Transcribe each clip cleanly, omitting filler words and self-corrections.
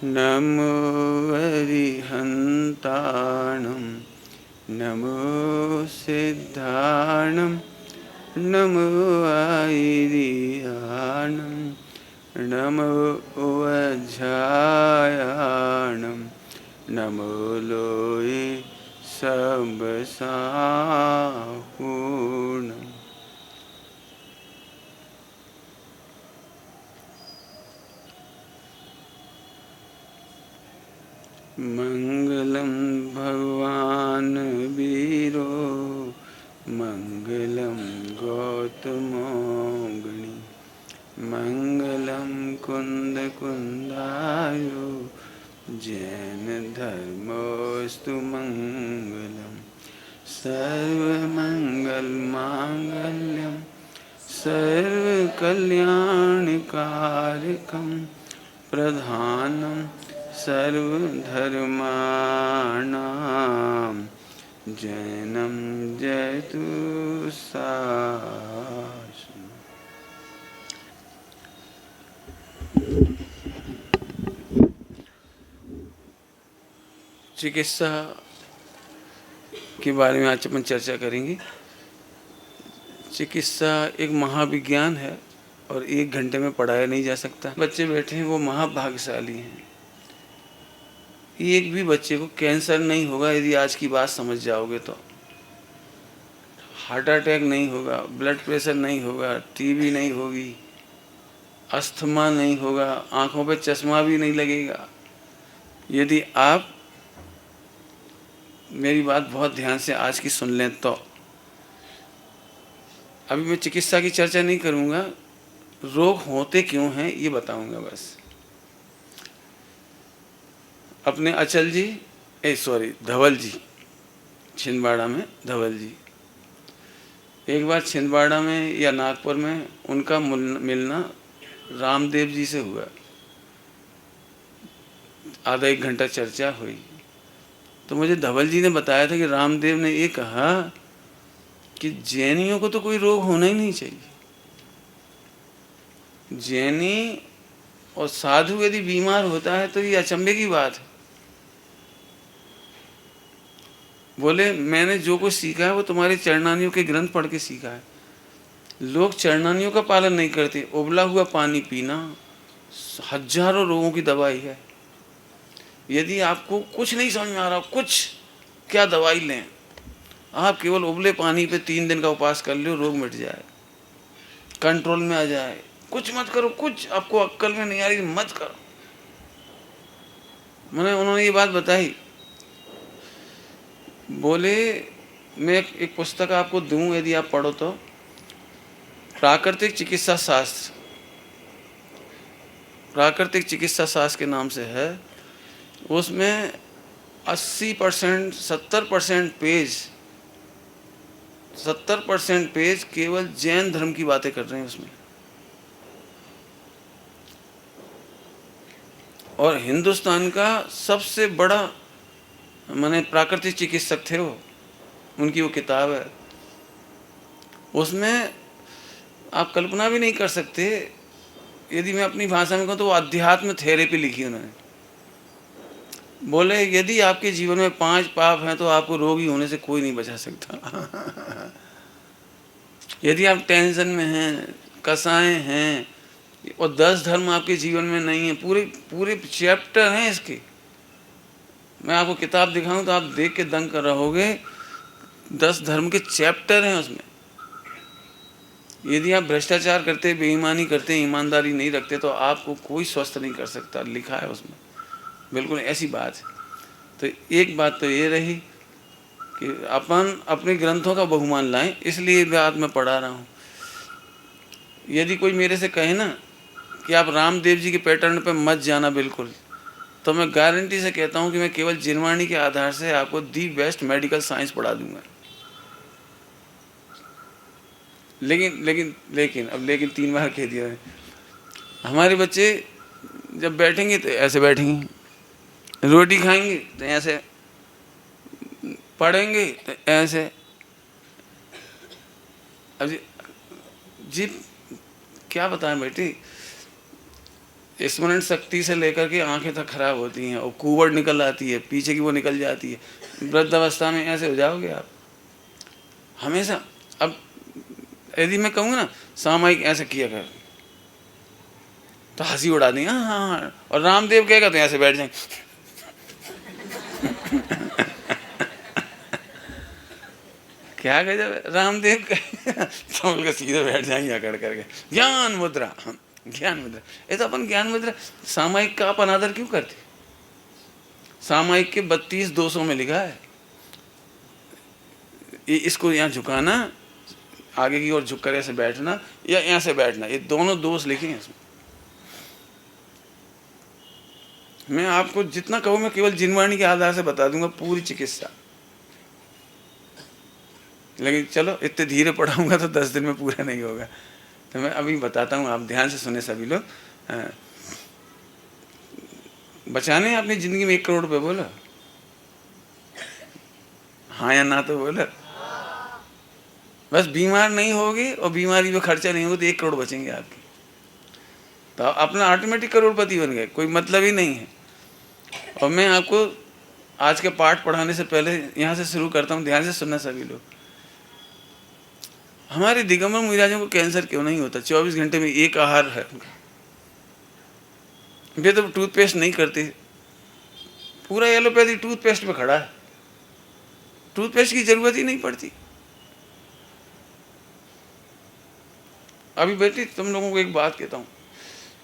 नमो अरिहन्ताणं नमो सिद्धाणं नमो आयिर्याणं नमो वज्रायाणं नमो लोये सबसाहूर्णम्। मंगलम भगवान वीरो मंगलम गौतमोगणि मंगलम कुंद कुंदायो जैन धर्मोस्तु मंगलम सर्वमंगल मांगल्यम सर्वकल्याणकारकं प्रधानं सर्वधर्माणां जैनं जयतु शासनम्। चिकित्सा के बारे में आज अपन चर्चा करेंगे। चिकित्सा एक महाविज्ञान है और 1 घंटे में पढ़ाया नहीं जा सकता। बच्चे बैठे हैं वो महाभाग्यशाली हैं। एक भी बच्चे को कैंसर नहीं होगा यदि आज की बात समझ जाओगे तो। हार्ट अटैक नहीं होगा, ब्लड प्रेशर नहीं होगा, टीबी नहीं होगी, अस्थमा नहीं होगा, आंखों पे चश्मा भी नहीं लगेगा। यदि आप मेरी बात बहुत ध्यान से आज की सुन लें तो। अभी मैं चिकित्सा की चर्चा नहीं करूंगा, रोग होते क्यों हैं ये बताऊंगा बस। अपने अचल जी धवल जी, छिंदवाड़ा में धवल जी, एक बार छिंदवाड़ा में या नागपुर में उनका मिलना रामदेव जी से हुआ। आधा 1 घंटा चर्चा हुई तो मुझे धवल जी ने बताया था कि रामदेव ने ये कहा कि जैनियों को तो कोई रोग होना ही नहीं चाहिए। जैनी और साधु यदि बीमार होता है तो ये अचंभे की बात है। बोले मैंने जो कुछ सीखा है वो तुम्हारे चरणानियों के ग्रंथ पढ़ के सीखा है। लोग चरणानियों का पालन नहीं करते। उबला हुआ पानी पीना हजारों रोगों की दवाई है। यदि आपको कुछ नहीं समझ में आ रहा, कुछ क्या दवाई लें, आप केवल उबले पानी पे 3 दिन का उपवास कर लो, रोग मिट जाए, कंट्रोल में आ जाए। कुछ मत करो, कुछ आपको अक्ल में नहीं आ रही मत करो। मैंने उन्होंने ये बात बताई। बोले मैं एक पुस्तक आपको दूं यदि आप पढ़ो तो, प्राकृतिक चिकित्सा शास्त्र, प्राकृतिक चिकित्सा शास्त्र के नाम से है। उसमें 80% 70% पेज केवल जैन धर्म की बातें कर रहे हैं उसमें। और हिंदुस्तान का सबसे बड़ा माने प्राकृतिक चिकित्सक थे वो, उनकी वो किताब है। उसमें आप कल्पना भी नहीं कर सकते, यदि मैं अपनी भाषा में कहूँ तो वो अध्यात्म थेरेपी लिखी उन्होंने। बोले यदि आपके जीवन में 5 पाप हैं तो आपको रोगी होने से कोई नहीं बचा सकता। यदि आप टेंशन में हैं, कसाएं हैं और 10 धर्म आपके जीवन में नहीं है, पूरे चैप्टर हैं इसके। मैं आपको किताब दिखाऊं तो आप देख के दंग कर रहोगे। 10 धर्म के चैप्टर हैं उसमें। यदि आप भ्रष्टाचार करते, बेईमानी करते, ईमानदारी नहीं रखते तो आपको कोई स्वस्थ नहीं कर सकता, लिखा है उसमें। बिल्कुल ऐसी बात है। तो एक बात तो ये रही कि अपन अपने ग्रंथों का बहुमान लाएं, इसलिए बात मैं पढ़ा रहा हूँ। यदि कोई मेरे से कहे ना कि आप रामदेव जी के पैटर्न पे मत जाना बिल्कुल, तो मैं गारंटी से कहता हूँ कि मैं केवल जिनवाणी के आधार से आपको दी बेस्ट मेडिकल साइंस पढ़ा दूंगा। लेकिन 3 बार कह दिया है। हमारे बच्चे जब बैठेंगे तो ऐसे बैठेंगे, रोटी खाएंगे तो ऐसे, पढ़ेंगे तो ऐसे। अब जी क्या बताएं बेटी, स्मरण शक्ति से लेकर के आंखें तक खराब होती हैं और कुंवड़ निकल आती है, पीछे की वो निकल जाती है। वृद्धावस्था में ऐसे हो जाओगे आप हमेशा। अब यदि मैं कहूँगा ना सामायिक ऐसे किया कर तो हंसी उड़ा देंगे, हाँ हाँ हाँ, और रामदेव कहेगा तो ऐसे बैठ जाएंगे। क्या गजब है, रामदेव तो बोल के सीधे बैठ जाएंगे अकड़ करके। ज्ञान मुद्रा, ज्ञान मुद्रा, ये तो अपन ज्ञान मुद्रा सामायिक का आप अनादर क्यों करते? सामायिक के 32 दोषों में लिखा है, इसको यहाँ झुकाना, आगे की ओर झुक कर ऐसे बैठना या यहाँ से बैठना, ये दोनों दोष लिखे हैं इसमें। मैं आपको जितना कहूँ मैं केवल जिनवाणी के आधार से बता दूंगा पूरी चिकित्सा, लेकिन चलो इतने धीरे पढ़ाऊंगा तो 10 दिन में पूरा नहीं होगा, तो मैं अभी बताता हूँ, आप ध्यान से सुने सभी लोग। बचाने हैं अपनी जिंदगी में 1 करोड़ रुपये, बोलो हाँ या ना तो बोलो। बस बीमार नहीं होगी और बीमारी पे खर्चा नहीं होगा तो 1 करोड़ बचेंगे आपके, तो अपना ऑटोमेटिक करोड़पति बन गए, कोई मतलब ही नहीं है। और मैं आपको आज के पाठ पढ़ाने से पहले यहाँ से शुरू करता हूँ, ध्यान से सुनना सभी लोग। हमारे दिगंबर मुनिराजों को कैंसर क्यों नहीं होता? 24 घंटे में एक आहार है उनका, वे तो टूथपेस्ट नहीं करते, पूरा एलोपैथी टूथपेस्ट पे खड़ा है, टूथपेस्ट की जरूरत ही नहीं पड़ती। अभी बेटी तुम लोगों को एक बात कहता हूँ,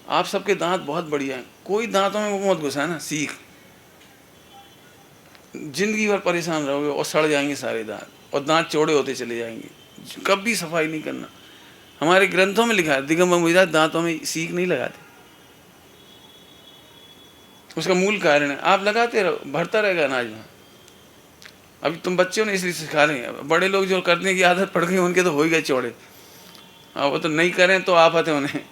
आप सबके दांत बहुत बढ़िया हैं, कोई दांतों में वो मत घुसाना, सीख। जिंदगी भर परेशान रहोगे और सड़ जाएंगे सारे दांत और दांत चौड़े होते चले जाएंगे, कभी सफाई नहीं करना। हमारे ग्रंथों में लिखा है दिगंबर मुनिराज दांतों में सीख नहीं लगाते, उसका मूल कारण है आप लगाते रहो, भरता रहेगा अनाज में। अभी तुम बच्चों ने इसलिए सिखा रहे हैं, बड़े लोग जो करने की आदत पड़ गई उनके तो हो ही गए चौड़े, वो तो नहीं करें तो आफत है उन्हें,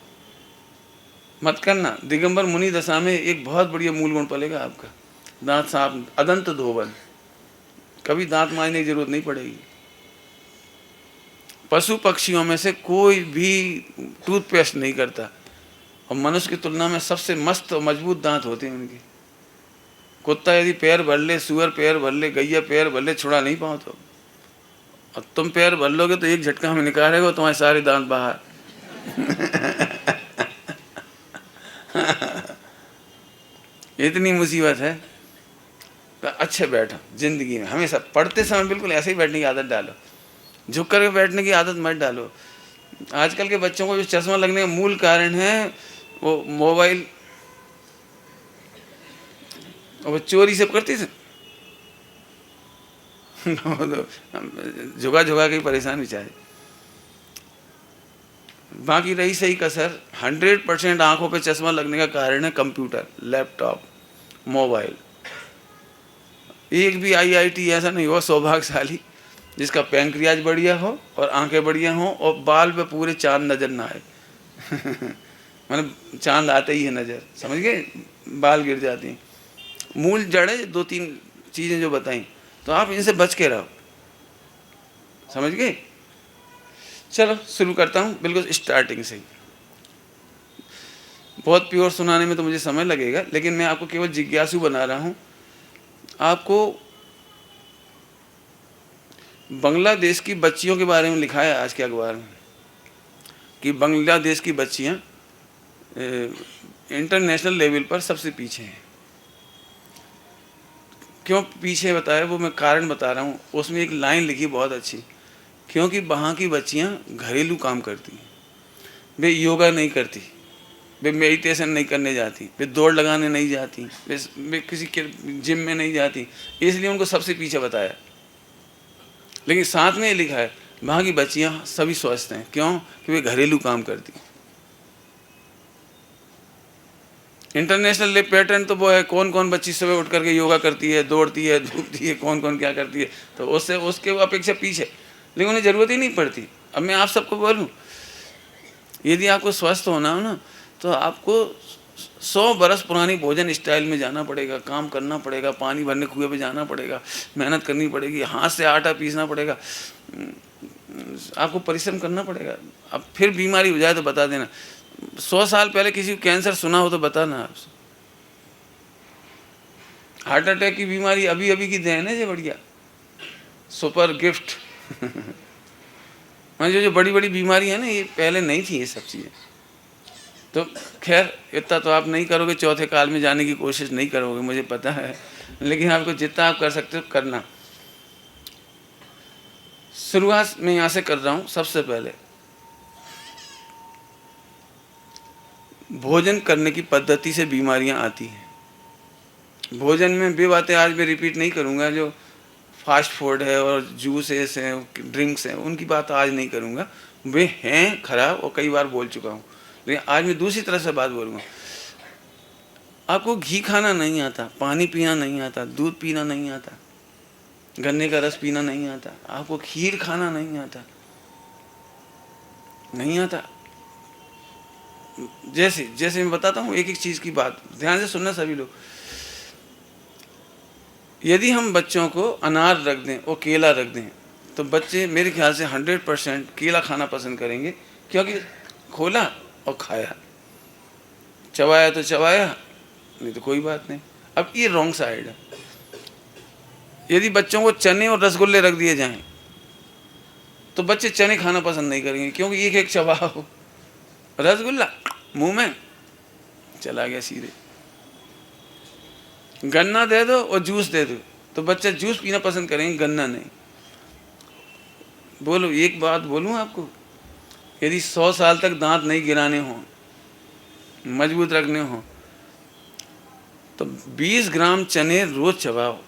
मत करना। दिगंबर मुनि दशा में एक बहुत बढ़िया मूल गुण पलेगा आपका, दांत साफ, अदंत धोबन, कभी दांत मांजने की जरूरत नहीं पड़ेगी। पशु पक्षियों में से कोई भी टूथपेस्ट नहीं करता और मनुष्य की तुलना में सबसे मस्त और मजबूत दांत होते हैं उनके। कुत्ता यदि पैर भर ले, सुअर पैर भर ले, गैया पैर भर ले, छुड़ा नहीं पाओ तो, और तुम पैर भर लोगे तो एक झटका में निकालेगा तुम्हारे सारे दांत बाहर। इतनी मुसीबत है। तो अच्छे बैठो जिंदगी में, हमेशा पढ़ते समय बिल्कुल ऐसे ही बैठने की आदत डालो, झुक कर बैठने की आदत मत डालो। आजकल के बच्चों को जो चश्मा लगने का मूल कारण है वो मोबाइल, और वो चोरी से करती थे। झुका झुका के परेशान बेचारे। बाकी रही सही कसर, 100% आंखों पे चश्मा लगने का कारण है कंप्यूटर, लैपटॉप, मोबाइल। एक भी IIT ऐसा नहीं हुआ सौभाग्यशाली जिसका पैंक्रियाज बढ़िया हो और आंखें बढ़िया हो और बाल पे पूरे चांद नजर ना आए। मतलब चांद आते ही है नजर, समझ गए, बाल गिर जाते हैं। मूल जड़ है 2-3 चीजें जो बताई, तो आप इनसे बच के रहो, समझ गए। चलो शुरू करता हूँ बिल्कुल स्टार्टिंग से ही। बहुत प्योर सुनाने में तो मुझे समय लगेगा, लेकिन मैं आपको केवल जिज्ञासु बना रहा हूँ। आपको बांग्लादेश की बच्चियों के बारे में लिखा है आज के अखबार में कि बांग्लादेश की बच्चियाँ इंटरनेशनल लेवल पर सबसे पीछे हैं। क्यों पीछे बताया वो मैं कारण बता रहा हूँ। उसमें एक लाइन लिखी बहुत अच्छी, क्योंकि वहाँ की बच्चियाँ घरेलू काम करती हैं, वे योगा नहीं करती, वे मेडिटेशन नहीं करने जाती, वे दौड़ लगाने नहीं जाती, वे किसी के जिम में नहीं जाती, इसलिए उनको सबसे पीछे बताया। लेकिन साथ में ये लिखा है वहाँ की बच्चियाँ सभी स्वस्थ हैं, क्यों कि वे घरेलू काम करती हैं। इंटरनेशनल ले पैटर्न तो वो है, कौन कौन बच्ची सुबह उठ करके योगा करती है, दौड़ती है, धूपती है, कौन कौन क्या करती है, तो उससे उसके अपेक्षा पीछे, लेकिन उन्हें ज़रूरत ही नहीं पड़ती। अब मैं आप सबको बोलूँ, यदि आपको स्वस्थ होना हो ना तो आपको 100 बरस पुरानी भोजन स्टाइल में जाना पड़ेगा, काम करना पड़ेगा, पानी भरने कुएं पे जाना पड़ेगा, मेहनत करनी पड़ेगी, हाथ से आटा पीसना पड़ेगा, आपको परिश्रम करना पड़ेगा। अब फिर बीमारी हो जाए तो बता देना। 100 साल पहले किसी को कैंसर सुना हो तो बताना आपसे। हार्ट अटैक की बीमारी अभी अभी की देन है, ये बढ़िया सुपर गिफ्ट। जो बड़ी बड़ी बीमारी है ना, ये पहले नहीं थी ये सब चीज़ें। तो खैर इतना तो आप नहीं करोगे, चौथे काल में जाने की कोशिश नहीं करोगे, मुझे पता है, लेकिन आपको जितना आप कर सकते हो करना। शुरुआत मैं यहाँ से कर रहा हूँ। सबसे पहले भोजन करने की पद्धति से बीमारियाँ आती हैं। भोजन में वे बातें आज मैं रिपीट नहीं करूँगा, जो फास्ट फूड है और जूसेस हैं, ड्रिंक्स हैं, उनकी बात आज नहीं करूँगा, वे हैं खराब और कई बार बोल चुका हूँ। लेकिन आज मैं दूसरी तरह से बात बोलूँगा। आपको घी खाना नहीं आता, पानी पीना नहीं आता, दूध पीना नहीं आता, गन्ने का रस पीना नहीं आता, आपको खीर खाना नहीं आता, नहीं आता। जैसे जैसे मैं बताता हूँ एक एक चीज़ की बात, ध्यान से सुनना सभी लोग। यदि हम बच्चों को अनार रख दें और केला रख दें तो बच्चे मेरे ख्याल से 100% केला खाना पसंद करेंगे, क्योंकि खोला और खाया, चबाया तो चबाया, नहीं तो कोई बात नहीं। अब ये रॉन्ग साइड है। यदि बच्चों को चने और रसगुल्ले रख दिए जाएं तो बच्चे चने खाना पसंद नहीं करेंगे, क्योंकि एक एक चबाओ, रसगुल्ला मुंह में चला गया सीधे। गन्ना दे दो और जूस दे दो तो बच्चे जूस पीना पसंद करेंगे, गन्ना नहीं। बोलो एक बात बोलूं आपको, यदि 100 साल तक दांत नहीं गिराने हों, मजबूत रखने हों, तो 20 ग्राम चने रोज चबाओ।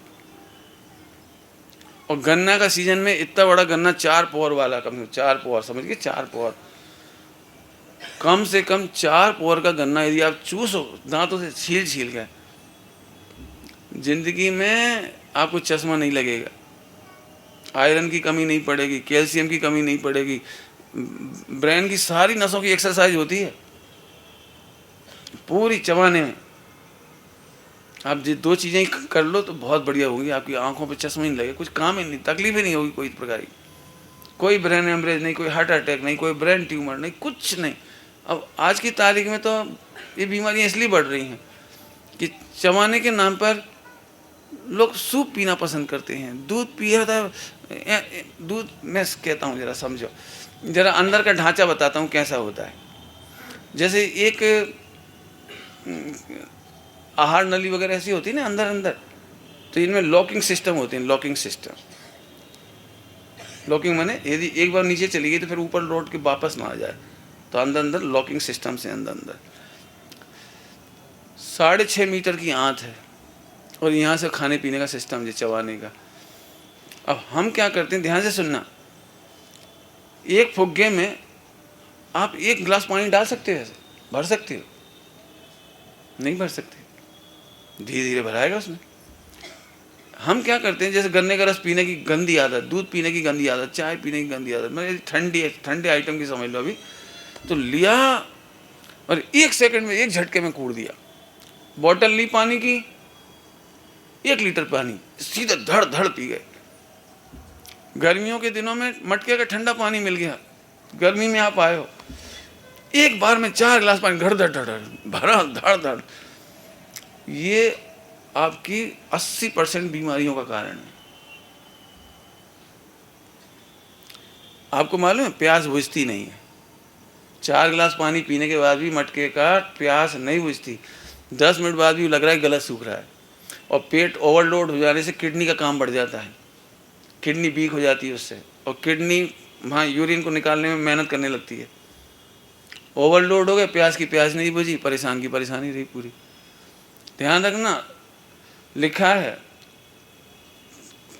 और गन्ना का सीजन में इतना बड़ा गन्ना 4 पौर वाला, कम से कम 4 पौर, समझ गए, 4 पौर, कम से कम 4 पौर का गन्ना यदि आप चूसो दांतों से छील छील के, जिंदगी में आपको चश्मा नहीं लगेगा, आयरन की कमी नहीं पड़ेगी, कैल्शियम की कमी नहीं पड़ेगी, ब्रेन की सारी नसों की एक्सरसाइज होती है पूरी चबाने में। आप ये 2 चीज़ें कर लो तो बहुत बढ़िया होगी, आपकी आंखों पे चश्मा ही नहीं लगेगा, कुछ काम ही नहीं, तकलीफ ही नहीं होगी कोई प्रकार की, कोई ब्रेन एमरेज नहीं, कोई हार्ट अटैक नहीं, कोई ब्रेन ट्यूमर नहीं, कुछ नहीं। अब आज की तारीख में तो ये बीमारियाँ इसलिए बढ़ रही हैं कि चबाने के नाम पर लोग सूप पीना पसंद करते हैं, दूध पिया था। दूध मैं कहता हूँ जरा समझो, जरा अंदर का ढांचा बताता हूँ कैसा होता है। जैसे एक आहार नली वगैरह ऐसी होती है ना अंदर अंदर, तो इनमें लॉकिंग सिस्टम होते हैं, लॉकिंग सिस्टम। लॉकिंग माने यदि एक बार नीचे चली गई तो फिर ऊपर लौट के वापस ना आ जाए, तो अंदर अंदर लॉकिंग सिस्टम से अंदर अंदर 6.5 मीटर की आंत है और यहाँ से खाने पीने का सिस्टम है, चबाने का। अब हम क्या करते हैं, ध्यान से सुनना, एक फुग्गे में आप 1 गिलास पानी डाल सकते हो, ऐसे भर सकते हो? नहीं भर सकते, धीरे धीरे भराएगा उसमें। हम क्या करते हैं, जैसे गन्ने का रस पीने की गंदी आदत, दूध पीने की गंदी आदत, चाय पीने की गंदी आदत, मैं ठंडे आइटम की समझ लो अभी, तो लिया और 1 सेकंड में 1 झटके में कूड़ दिया। बोतल ली पानी की, 1 लीटर पानी सीधा धड़ धड़ पी गए। गर्मियों के दिनों में मटके का ठंडा पानी मिल गया, गर्मी में आप आए हो, एक बार में 4 गिलास पानी धड़ धड़ धड़ भरा, धड़ धड़। ये आपकी 80% बीमारियों का कारण है। आपको मालूम है प्यास बुझती नहीं है, 4 गिलास पानी पीने के बाद भी मटके का प्यास नहीं बुझती, 10 मिनट बाद भी लग रहा है गला सूख रहा है। और पेट ओवरलोड हो जाने से किडनी का काम बढ़ जाता है, किडनी वीक हो जाती है उससे, और किडनी वहाँ यूरिन को निकालने में मेहनत करने लगती है। ओवरलोड हो गया, प्यास की प्यास नहीं बुझी, परेशान की परेशानी रही पूरी। ध्यान रखना, लिखा है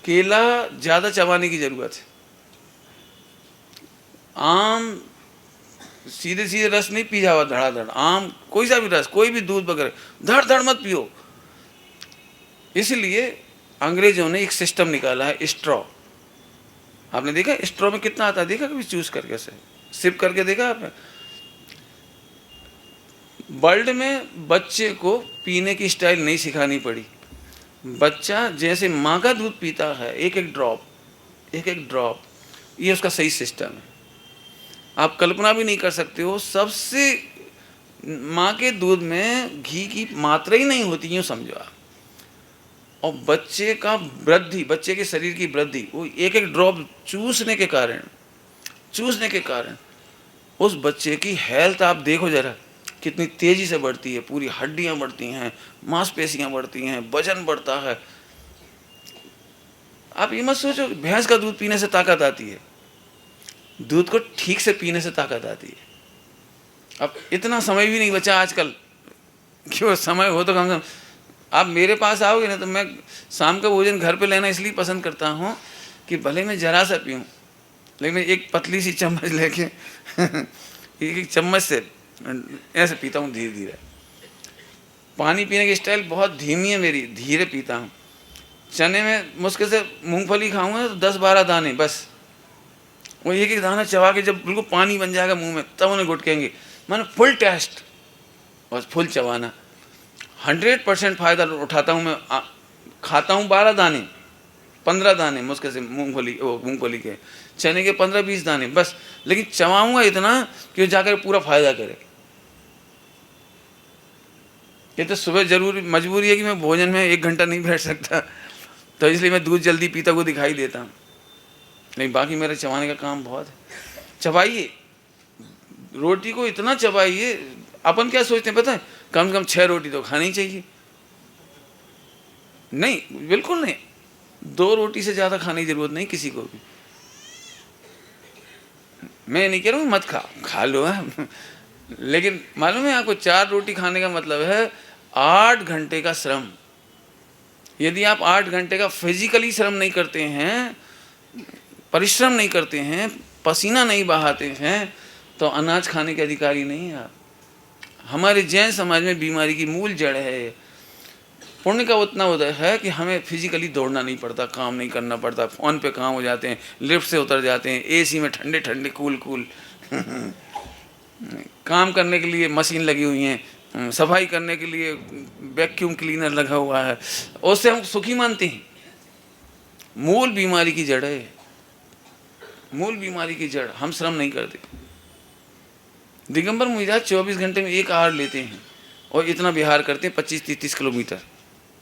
केला ज़्यादा चबाने की ज़रूरत है, आम सीधे सीधे रस नहीं पी जावा धड़ाधड़, आम कोई सा भी रस, कोई भी दूध वगैरह धड़ धड़ मत पियो। इसलिए अंग्रेजों ने एक सिस्टम निकाला है, स्ट्रॉ। आपने देखा स्ट्रॉ में कितना आता है, देखा कभी चूज करके से सिप करके देखा आपने? वर्ल्ड में बच्चे को पीने की स्टाइल नहीं सिखानी पड़ी, बच्चा जैसे माँ का दूध पीता है, एक एक ड्रॉप, ये उसका सही सिस्टम है। आप कल्पना भी नहीं कर सकते हो, सबसे माँ के दूध में घी की मात्रा ही नहीं होती, यूँ समझो आप। और बच्चे का वृद्धि, बच्चे के शरीर की वृद्धि, वो एक एक ड्रॉप चूसने के कारण उस बच्चे की हेल्थ आप देखो जरा, कितनी तेजी से बढ़ती है। पूरी हड्डियां बढ़ती हैं, मांसपेशियां बढ़ती हैं, वजन बढ़ता है। आप ये मत सोचो भैंस का दूध पीने से ताकत आती है। दूध को ठीक से पीने से ताकत आती है। अब इतना समय भी नहीं बचा आजकल, क्यों समय हो तो कम से कम आप मेरे पास आओगे ना, तो मैं शाम का भोजन घर पे लेना इसलिए पसंद करता हूँ कि भले मैं जरा सा पीऊँ, लेकिन मैं एक पतली सी चम्मच लेके एक एक चम्मच से ऐसे पीता हूँ धीरे धीरे। पानी पीने की स्टाइल बहुत धीमी है मेरी, धीरे पीता हूँ। चने में मुश्किल से मूंगफली खाऊंगा तो 10-12 दाने बस, वो एक एक दाना चबा के जब बिल्कुल पानी बन जाएगा मुंह में, तब उन्हें गुटकेंगे। मैंने फुल टेस्ट, बस फुल चबाना। 100% फ़ायदा उठाता हूँ मैं। खाता हूँ 12 दाने 15 दाने मुश्किल से मूंगफली के, चने के 15-20 दाने बस, लेकिन चबाऊँगा इतना कि जाकर पूरा फ़ायदा करे। ये तो सुबह जरूर मजबूरी है कि मैं भोजन में 1 घंटा नहीं बैठ सकता, तो इसलिए मैं दूध जल्दी पीता हुआ दिखाई देता हूँ। नहीं, बाकी मेरे चबाने का काम बहुत है। चबाइए, रोटी को इतना चबाइए। अपन क्या सोचते हैं पता है, कम से कम 6 रोटी तो खानी चाहिए। नहीं, बिल्कुल नहीं। 2 रोटी से ज़्यादा खाने की जरूरत नहीं किसी को भी। मैं नहीं कह रहा हूँ मत खा लो है लेकिन मालूम है आपको, 4 रोटी खाने का मतलब है 8 घंटे का श्रम। यदि आप 8 घंटे का फिजिकली श्रम नहीं करते हैं, परिश्रम नहीं करते हैं, पसीना नहीं बहाते हैं, तो अनाज खाने के अधिकारी नहीं है आप। हमारे जैन समाज में बीमारी की मूल जड़ है। पुण्य का उतना उदय है कि हमें फिजिकली दौड़ना नहीं पड़ता, काम नहीं करना पड़ता, फ़ोन पे काम हो जाते हैं, लिफ्ट से उतर जाते हैं, एसी में ठंडे ठंडे कूल कूल काम करने के लिए मशीन लगी हुई हैं, सफाई करने के लिए वैक्यूम क्लीनर लगा हुआ है, उससे हम सुखी मानते हैं। मूल बीमारी की जड़ है, मूल बीमारी की जड़ हम श्रम नहीं करते। दिगंबर मुनिराज 24 घंटे में एक आहार लेते हैं और इतना विहार करते हैं, 25-30 किलोमीटर,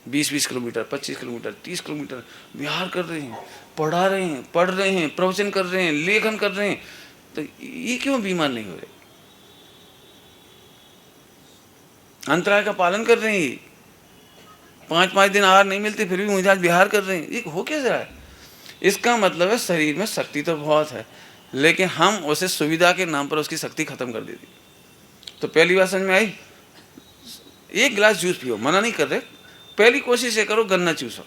20-20 किलोमीटर, 25 किलोमीटर, 30 किलोमीटर विहार कर रहे हैं, पढ़ रहे हैं, प्रवचन कर रहे हैं, लेखन कर रहे हैं। तो ये क्यों बीमार नहीं हो रहे? अंतराय का पालन कर रहे हैं, 5-5 दिन आहार नहीं मिलते फिर भी मुनिराज विहार कर रहे हैं। ये हो कैसे रहा है? इसका मतलब है शरीर में शक्ति तो बहुत है, लेकिन हम उसे सुविधा के नाम पर उसकी शक्ति खत्म कर देती। तो पहली बात समझ में आई, 1 गिलास जूस पियो, मना नहीं कर रहे। पहली कोशिश ये करो गन्ना चूसो।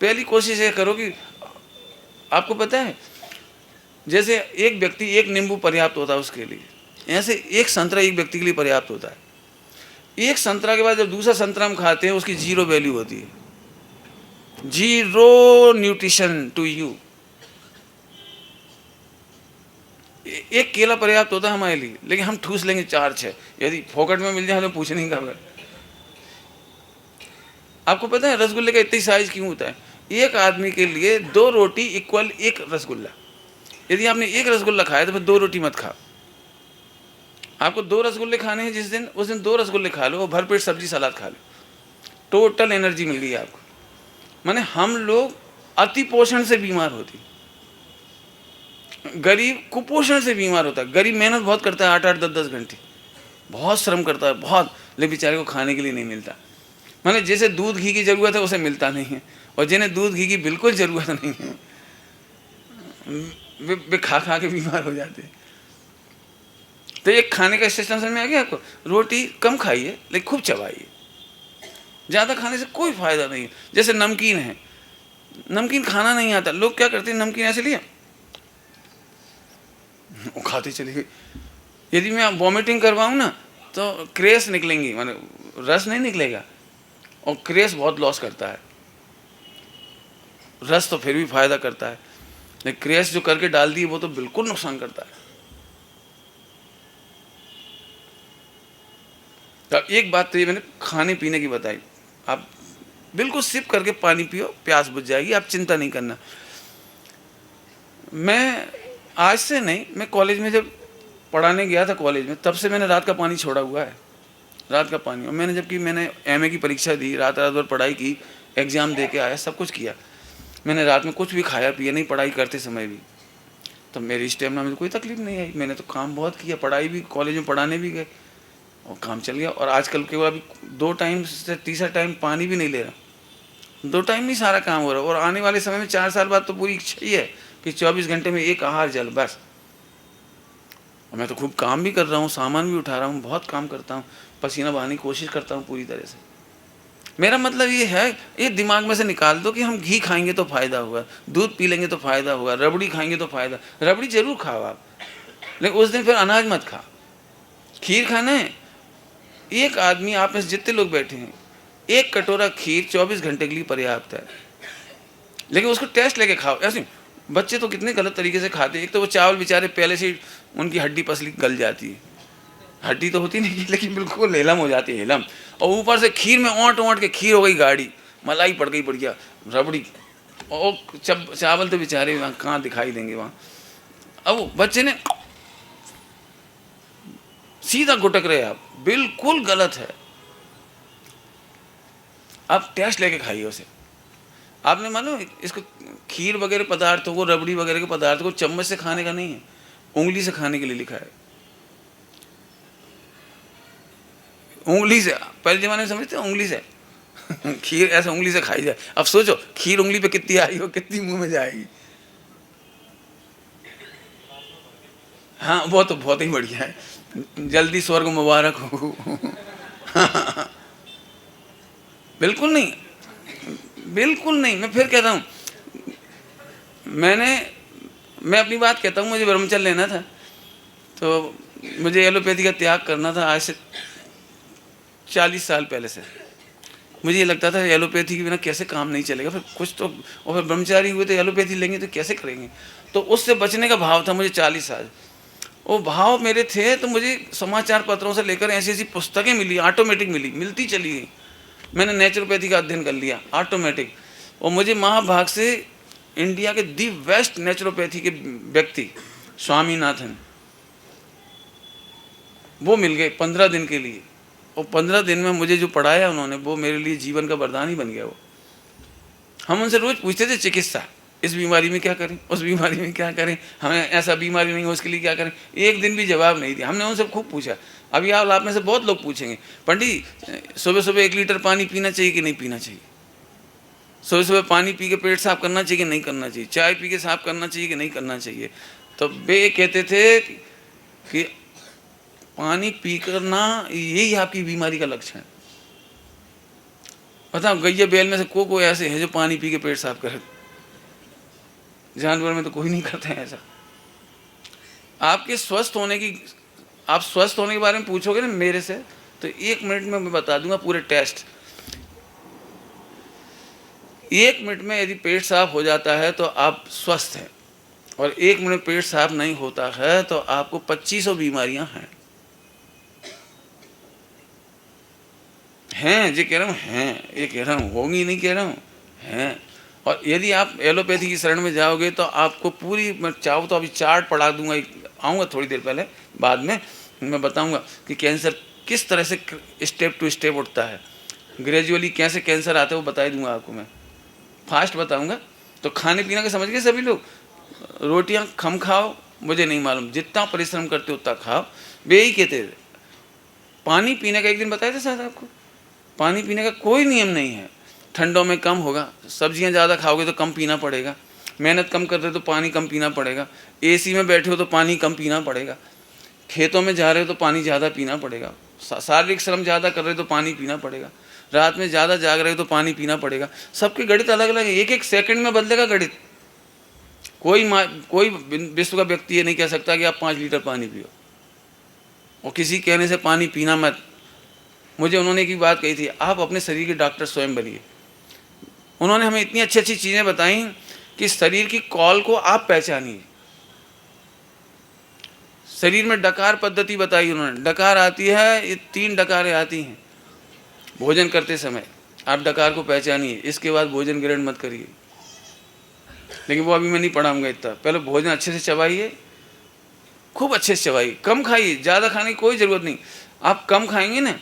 पहली कोशिश ये करो कि आपको पता है, जैसे एक व्यक्ति 1 नींबू पर्याप्त होता है उसके लिए, ऐसे 1 संतरा एक व्यक्ति के लिए पर्याप्त होता है। 1 संतरा के बाद जब दूसरा संतरा हम खाते हैं, उसकी 0 वैल्यू होती है, 0 न्यूट्रिशन टू यू। 1 केला पर्याप्त होता है हमारे लिए, लेकिन हम ठूस लेंगे 4-6। यदि फोकट में मिल जाए तो पूछने का खबर। आपको पता है रसगुल्ले का इतनी साइज क्यों होता है? एक आदमी के लिए 2 रोटी इक्वल 1 रसगुल्ला। यदि आपने 1 रसगुल्ला खाया तो फिर 2 रोटी मत खाओ। आपको 2 रसगुल्ले खाने हैं जिस दिन, उस दिन 2 रसगुल्ले खा लो और भरपेट सब्जी सलाद खा लो, टोटल एनर्जी मिल रही है आपको। माने हम लोग अति पोषण से बीमार होते, गरीब कुपोषण से बीमार होता है। गरीब मेहनत बहुत करता है, 8-8, 10-10 घंटे, बहुत श्रम करता है, बहुत, लेकिन बेचारे को खाने के लिए नहीं मिलता। माने जैसे दूध घी की ज़रूरत है उसे मिलता नहीं है, और जिन्हें दूध घी की बिल्कुल ज़रूरत नहीं है वे खा खा के बीमार हो जाते हैं। तो एक खाने का सिस्टम समझ में आ गया आपको? रोटी कम खाइए लेकिन खूब चबाइए। ज़्यादा खाने से कोई फ़ायदा नहीं है। जैसे नमकीन है, नमकीन खाना नहीं आता, लोग क्या करते हैं, नमकीन ऐसे लिया वो खाते चले गए। यदि मैं वॉमिटिंग करवाऊँ ना तो क्रेस निकलेंगी, माने रस नहीं निकलेगा, और क्रेस बहुत लॉस करता है। रस तो फिर भी फायदा करता है, लेकिन क्रेस जो करके डाल दी वो तो बिल्कुल नुकसान करता है। तो एक बात तो ये मैंने खाने पीने की बताई, आप बिल्कुल सिप करके पानी पियो, प्यास बुझ जाएगी, आप चिंता नहीं करना। मैं आज से नहीं, मैं कॉलेज में जब पढ़ाने गया था कॉलेज में, तब से मैंने रात का पानी छोड़ा हुआ है, रात का पानी। और मैंने जबकि मैंने एमए की परीक्षा दी, रात रात भर पढ़ाई की, एग्ज़ाम दे के आया, सब कुछ किया, मैंने रात में कुछ भी खाया पिया नहीं, पढ़ाई करते समय भी। तो मेरी स्टेमिना में कोई तकलीफ नहीं आई, मैंने तो काम बहुत किया, पढ़ाई भी, कॉलेज में पढ़ाने भी गए और काम चल गया। और आजकल के अभी 2 टाइम से तीसरा टाइम पानी भी नहीं ले रहा, 2 टाइम नहीं सारा काम हो रहा। और आने वाले समय में 4 साल बाद तो पूरी इच्छा ही है कि 24 घंटे में एक आहार जल बस। और मैं तो खूब काम भी कर रहा हूँ, सामान भी उठा रहा हूँ, बहुत काम करता हूँ, पसीना बहाने की कोशिश करता हूँ पूरी तरह से। मेरा मतलब ये है, ये दिमाग में से निकाल दो कि हम घी खाएंगे तो फ़ायदा होगा, दूध पी लेंगे तो फ़ायदा होगा, रबड़ी खाएंगे तो फ़ायदा। रबड़ी जरूर खाओ आप, लेकिन उस दिन फिर अनाज मत खा। खीर खाना है, एक आदमी, आप में जितने लोग बैठे हैं, 1 कटोरा खीर 24 घंटे के लिए पर्याप्त है, लेकिन उसको टेस्ट लेके खाओ। ऐसे बच्चे तो कितने गलत तरीके से खाते हैं। एक तो वो चावल बेचारे पहले से उनकी हड्डी पसली गल जाती है, हड्डी तो होती नहीं लेकिन बिल्कुल हेलम हो जाती है, हेलम। और ऊपर से खीर में ओंट के खीर हो गई गाढ़ी, मलाई पड़ गई बढ़िया, रबड़ी, और चावल तो बेचारे वहाँ कहाँ दिखाई देंगे वहाँ। अब बच्चे ने सीधा गुटक रहे आप, बिल्कुल गलत है। आप टेस्ट लेके खाइए उसे। आपने मालूम इसको खीर वगैरह पदार्थों को, रबड़ी वगैरह के पदार्थों को चम्मच से खाने का नहीं है, उंगली से खाने के लिए लिखा है। उंगली से, पहले जमाने में समझते हैं उंगली से खीर ऐसे उंगली से खाई जाए। अब सोचो खीर उंगली पे कितनी आई हो, कितनी मुंह में जाएगी। हाँ वो तो बहुत ही बढ़िया है, जल्दी स्वर्ग मुबारक हो बिल्कुल नहीं, बिल्कुल नहीं। मैं फिर कहता हूँ, मैं अपनी बात कहता हूँ, मुझे ब्रह्मचर्य लेना था, तो मुझे एलोपैथी का त्याग करना था। आज से 40 साल पहले से मुझे ये लगता था एलोपैथी के बिना कैसे काम नहीं चलेगा, फिर कुछ तो, और फिर ब्रह्मचारी हुए तो एलोपैथी लेंगे तो कैसे करेंगे। तो उससे बचने का भाव था मुझे 40 साल, वो भाव मेरे थे। तो मुझे समाचार पत्रों से लेकर ऐसी ऐसी पुस्तकें मिली, ऑटोमेटिक मिलती चली गई। मैंने नेचुरोपैथी का अध्ययन कर लिया ऑटोमेटिक, और मुझे महाभाग से इंडिया के दी बेस्ट नेचुरोपैथी के व्यक्ति स्वामीनाथन, वो मिल गए 15 दिन के लिए। और 15 दिन में मुझे जो पढ़ाया उन्होंने, वो मेरे लिए जीवन का वरदान ही बन गया। वो हम उनसे रोज पूछते थे चिकित्सा, इस बीमारी में क्या करें, उस बीमारी में क्या करें, हमें ऐसा बीमारी नहीं हो उसके लिए क्या करें। एक दिन भी जवाब नहीं दिया। हमने उनसे खूब पूछा। अभी आप में से बहुत लोग पूछेंगे, पंडित सुबह सुबह 1 लीटर पानी पीना चाहिए कि नहीं पीना चाहिए, सुबह सुबह पानी पी के पेट साफ करना चाहिए कि नहीं करना चाहिए, चाय पी के साफ करना चाहिए कि नहीं करना चाहिए। तो वे कहते थे कि पानी पी करना यही आपकी बीमारी का लक्षण है। बताओ गैया बैल में से कोई ऐसे है जो पानी पी के पेट साफ करे, जानवर में तो कोई नहीं करते हैं ऐसा। आपके स्वस्थ होने की, आप स्वस्थ होने के बारे में पूछोगे ना मेरे से, तो 1 मिनट में मैं बता दूंगा पूरे टेस्ट। 1 मिनट में यदि पेट साफ हो जाता है तो आप स्वस्थ हैं, और 1 मिनट पेट साफ नहीं होता है तो आपको 2500 बीमारियां हैं। ये कह रहा हूँ, हैं ये कह रहा हूँ, होंगी नहीं कह रहा हूँ, हैं। और यदि आप एलोपैथी की शरण में जाओगे तो आपको पूरी, मैं चाहूँ तो अभी चार्ट पढ़ा दूंगा, आऊँगा थोड़ी देर पहले, बाद में मैं बताऊंगा कि कैंसर किस तरह से स्टेप टू स्टेप उठता है, ग्रेजुअली कैसे कैंसर आते हैं वो बता दूंगा आपको। मैं फास्ट बताऊंगा। तो खाने पीने का समझ गए सभी लोग, रोटियां कम खाओ, मुझे नहीं मालूम, जितना परिश्रम करते उतना खाओ। वे ही कहते थे। पानी पीने का एक दिन बताया था शायद आपको, पानी पीने का कोई नियम नहीं है। ठंडों में कम होगा, सब्जियां ज़्यादा खाओगे तो कम पीना पड़ेगा, मेहनत कम कर रहे हो तो पानी कम पीना पड़ेगा, एसी में बैठे हो तो पानी कम पीना पड़ेगा, खेतों में जा रहे हो तो पानी ज़्यादा पीना पड़ेगा, शारीरिक श्रम ज़्यादा कर रहे हो तो पानी पीना पड़ेगा, रात में ज़्यादा जाग रहे हो तो पानी पीना पड़ेगा। सबके गणित अलग अलग है, 1-1 सेकंड में बदलेगा गणित। कोई विश्व का व्यक्ति ये नहीं कह सकता कि आप 5 लीटर पानी पियो, और किसी कहने से पानी पीना मत। मुझे उन्होंने एक बात कही थी, आप अपने शरीर के डॉक्टर स्वयं बनिए। उन्होंने हमें इतनी अच्छी अच्छी चीज़ें बताई कि शरीर की कॉल को आप पहचानिए। शरीर में डकार पद्धति बताई उन्होंने, डकार आती है, ये 3 डकारें आती हैं भोजन करते समय, आप डकार को पहचानिए, इसके बाद भोजन ग्रहण मत करिए। लेकिन वो अभी मैं नहीं पढ़ाऊंगा इतना, पहले भोजन अच्छे से चबाइए, खूब अच्छे से चबाइए, कम खाइए, ज़्यादा खाने की कोई ज़रूरत नहीं। आप कम खाएंगे ना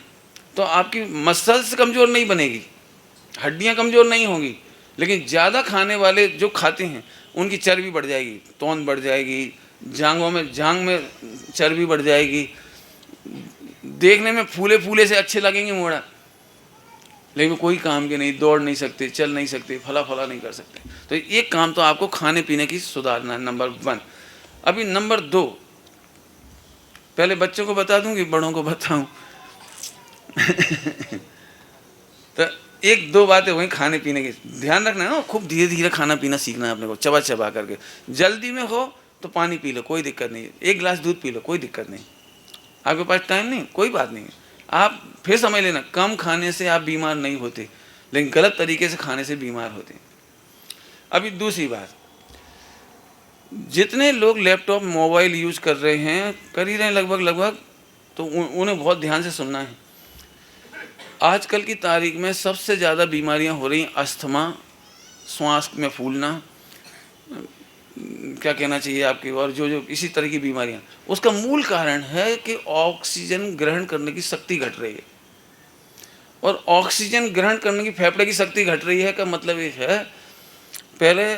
तो आपकी मसल्स कमज़ोर नहीं बनेगी, हड्डियाँ कमज़ोर नहीं होंगी। लेकिन ज़्यादा खाने वाले जो खाते हैं उनकी चर्बी बढ़ जाएगी, तौंद बढ़ जाएगी, जांग में चर्बी बढ़ जाएगी, देखने में फूले फूले से अच्छे लगेंगे मोड़ा, लेकिन कोई काम के नहीं, दौड़ नहीं सकते, चल नहीं सकते, फला नहीं कर सकते। तो एक काम तो आपको खाने पीने की सुधारना है, नंबर 1। अभी नंबर 2, पहले बच्चों को बता दूं कि बड़ों को बताऊं? तो 1-2 बातें हुई खाने पीने की, ध्यान रखना है ना, खूब धीरे धीरे खाना पीना सीखना है अपने को, चबा चबा करके। जल्दी में हो तो पानी पी लो, कोई दिक्कत नहीं है, 1 गिलास दूध पी लो, कोई दिक्कत नहीं। आपके पास टाइम नहीं, कोई बात नहीं, आप फिर समझ लेना, कम खाने से आप बीमार नहीं होते, लेकिन गलत तरीके से खाने से बीमार होते हैं। अभी दूसरी बात, जितने लोग लैपटॉप मोबाइल यूज कर रहे हैं, कर ही रहे हैं लगभग, तो उन्हें बहुत ध्यान से सुनना है। आजकल की तारीख में सबसे ज़्यादा बीमारियां हो रही हैं, अस्थमा, श्वास में फूलना, क्या कहना चाहिए आपकी, और जो इसी तरह की बीमारियां, उसका मूल कारण है कि ऑक्सीजन ग्रहण करने की शक्ति घट रही है। और ऑक्सीजन ग्रहण करने की फेफड़े की शक्ति घट रही है का मतलब ये है, पहले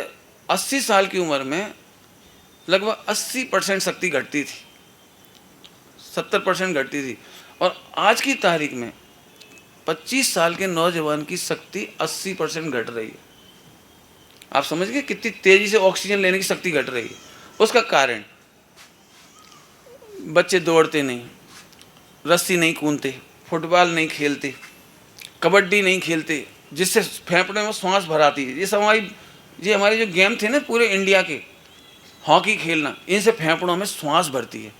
80 साल की उम्र में लगभग 80% शक्ति घटती थी, 70% घटती थी, और आज की तारीख में 25 साल के नौजवान की शक्ति 80% घट रही है। आप समझ गए कितनी तेजी से ऑक्सीजन लेने की शक्ति घट रही है। उसका कारण, बच्चे दौड़ते नहीं, रस्सी नहीं कूदते, फुटबॉल नहीं खेलते, कबड्डी नहीं खेलते, जिससे फेफड़े में सांस भराती है। ये हमारे जो गेम थे ना पूरे इंडिया के, हॉकी खेलना, इनसे फेफड़ों में सांस भरती है।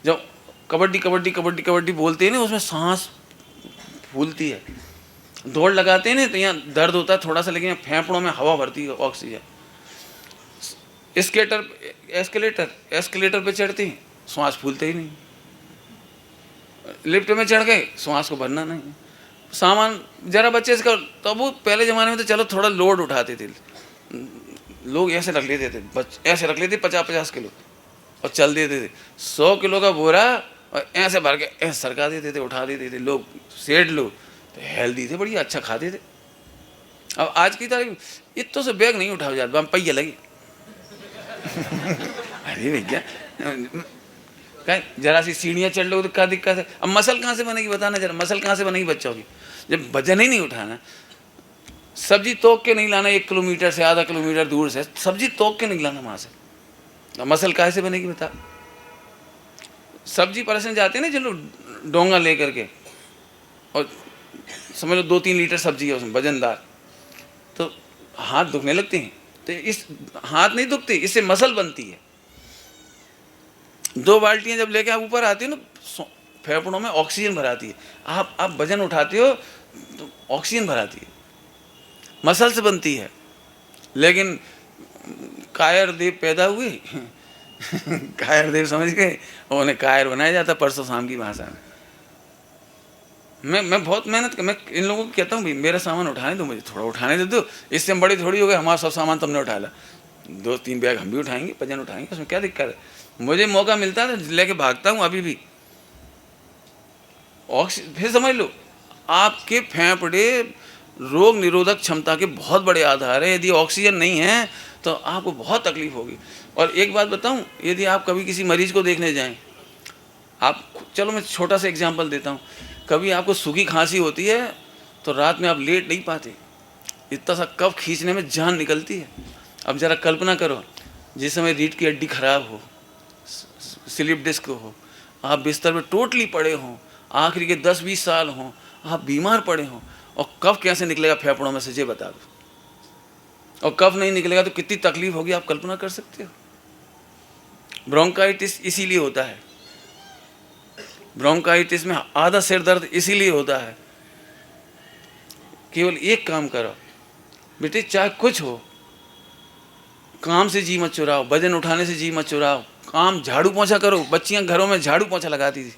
जब कबड्डी बोलते हैं ना, उसमें सांस फूलती है। दौड़ लगाते हैं ना तो यहाँ दर्द होता है थोड़ा सा, लेकिन फेफड़ों में हवा भरती है, ऑक्सीजन। एस्केलेटर पे चढ़ते हैं, सांस फूलते ही नहीं। लिफ्ट में चढ़ गए, सांस को भरना नहीं। सामान जरा बच्चे से कर, तो वो पहले ज़माने में तो चलो थोड़ा लोड उठाते थे लोग, ऐसे रख लेते थे, ऐसे रख लेते 50-50 किलो और चल देते थे। 100 किलो का बोरा और ऐसे भर के ऐसे सरका देते थे, उठा देते थे लोग, सेठ लोग तो हेल्दी थे, बढ़िया अच्छा खाते थे। अब आज की तारीख इतने से बैग नहीं उठाओ जाते, पहिया लगी। अरे भैया जरा सी सीढ़ियाँ चढ़ लो तो क्या दिक्कत है? अब मसल कहाँ से बनेगी बताना जरा, मसल कहाँ से बनेगी बच्चों की जब वजन ही नहीं उठाना? सब्जी तोक के नहीं लाना 1 किलोमीटर से, आधा किलोमीटर दूर से सब्जी तोक के नहीं लाना वहाँ से, तो मसल कहाँ से बनेगी बता? सब्जी परोसने जाते हैं ना चलो डोंगा ले करके, और समझ लो 2-3 लीटर सब्जी है उसमें वजनदार, तो हाथ दुखने लगते हैं। तो इस हाथ नहीं दुखते, इससे मसल बनती है। 2 बाल्टियाँ जब लेके आप ऊपर आते हो ना, फेफड़ों में ऑक्सीजन भराती है। आप वजन उठाते हो तो ऑक्सीजन भराती है, मसल से बनती है। लेकिन कायर देव पैदा हुए कायर देव समझ गए, और उन्हें कायर बनाया जाता परसों शाम की भाषा में। मैं बहुत मेहनत कर, मैं इन लोगों को कहता हूँ भाई मेरा सामान उठाने दो, मुझे थोड़ा उठाने दे दो, इससे हम बड़े थोड़ी हो गए, हमारा सब सामान तुमने उठा ला। 2-3 बैग हम भी उठाएंगे, वजन उठाएंगे, उसमें क्या दिक्कत है? मुझे मौका मिलता है तो लेके भागता हूँ अभी भी। फिर समझ लो आपके फेफड़े रोग निरोधक क्षमता के बहुत बड़े आधार है। यदि ऑक्सीजन नहीं है तो आपको बहुत तकलीफ होगी। और एक बात बताऊं, यदि आप कभी किसी मरीज को देखने जाएं, आप चलो मैं छोटा सा एग्जांपल देता हूं, कभी आपको सूखी खांसी होती है तो रात में आप लेट नहीं पाते, इतना सा कफ खींचने में जान निकलती है। अब ज़रा कल्पना करो, जिस समय रीढ़ की हड्डी खराब हो, स्लिप डिस्क हो, आप बिस्तर में टोटली पड़े हों, आखिरी के 10-20 साल हों, आप बीमार पड़े हों, और कफ कैसे निकलेगा फेफड़ों में से ये बता दो। और कफ नहीं निकलेगा तो कितनी तकलीफ होगी, आप कल्पना कर सकते हो। ब्रोंकाइटिस इसीलिए होता है, ब्रोंकाइटिस में आधा सिर दर्द इसीलिए होता है। केवल एक काम करो बेटे, चाहे कुछ हो, काम से जी मत चुराओ, वजन उठाने से जी मत चुराओ, काम झाड़ू पोछा करो। बच्चियां घरों में झाड़ू पोछा लगाती थी।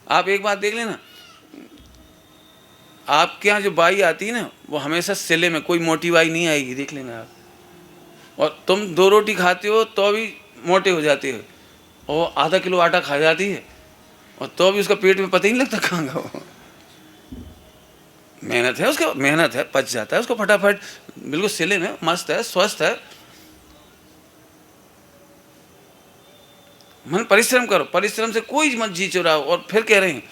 आप एक बात देख लेना, आपके यहाँ जो बाई आती है ना, वो हमेशा सिले में, कोई मोटी बाई नहीं आएगी, देख लेना आप। और तुम 2 रोटी खाते हो तो भी मोटे हो जाते हो, और आधा किलो आटा खा जाती है, और तो भी उसका पेट में पता ही नहीं लगता कहाँ गया वो। मेहनत है उसका, मेहनत है, पच जाता है उसको फटाफट, बिल्कुल सिले में मस्त है, स्वस्थ है। मन परिश्रम करो, परिश्रम से कोई मत जी चुराओ। और फिर कह रहे हैं,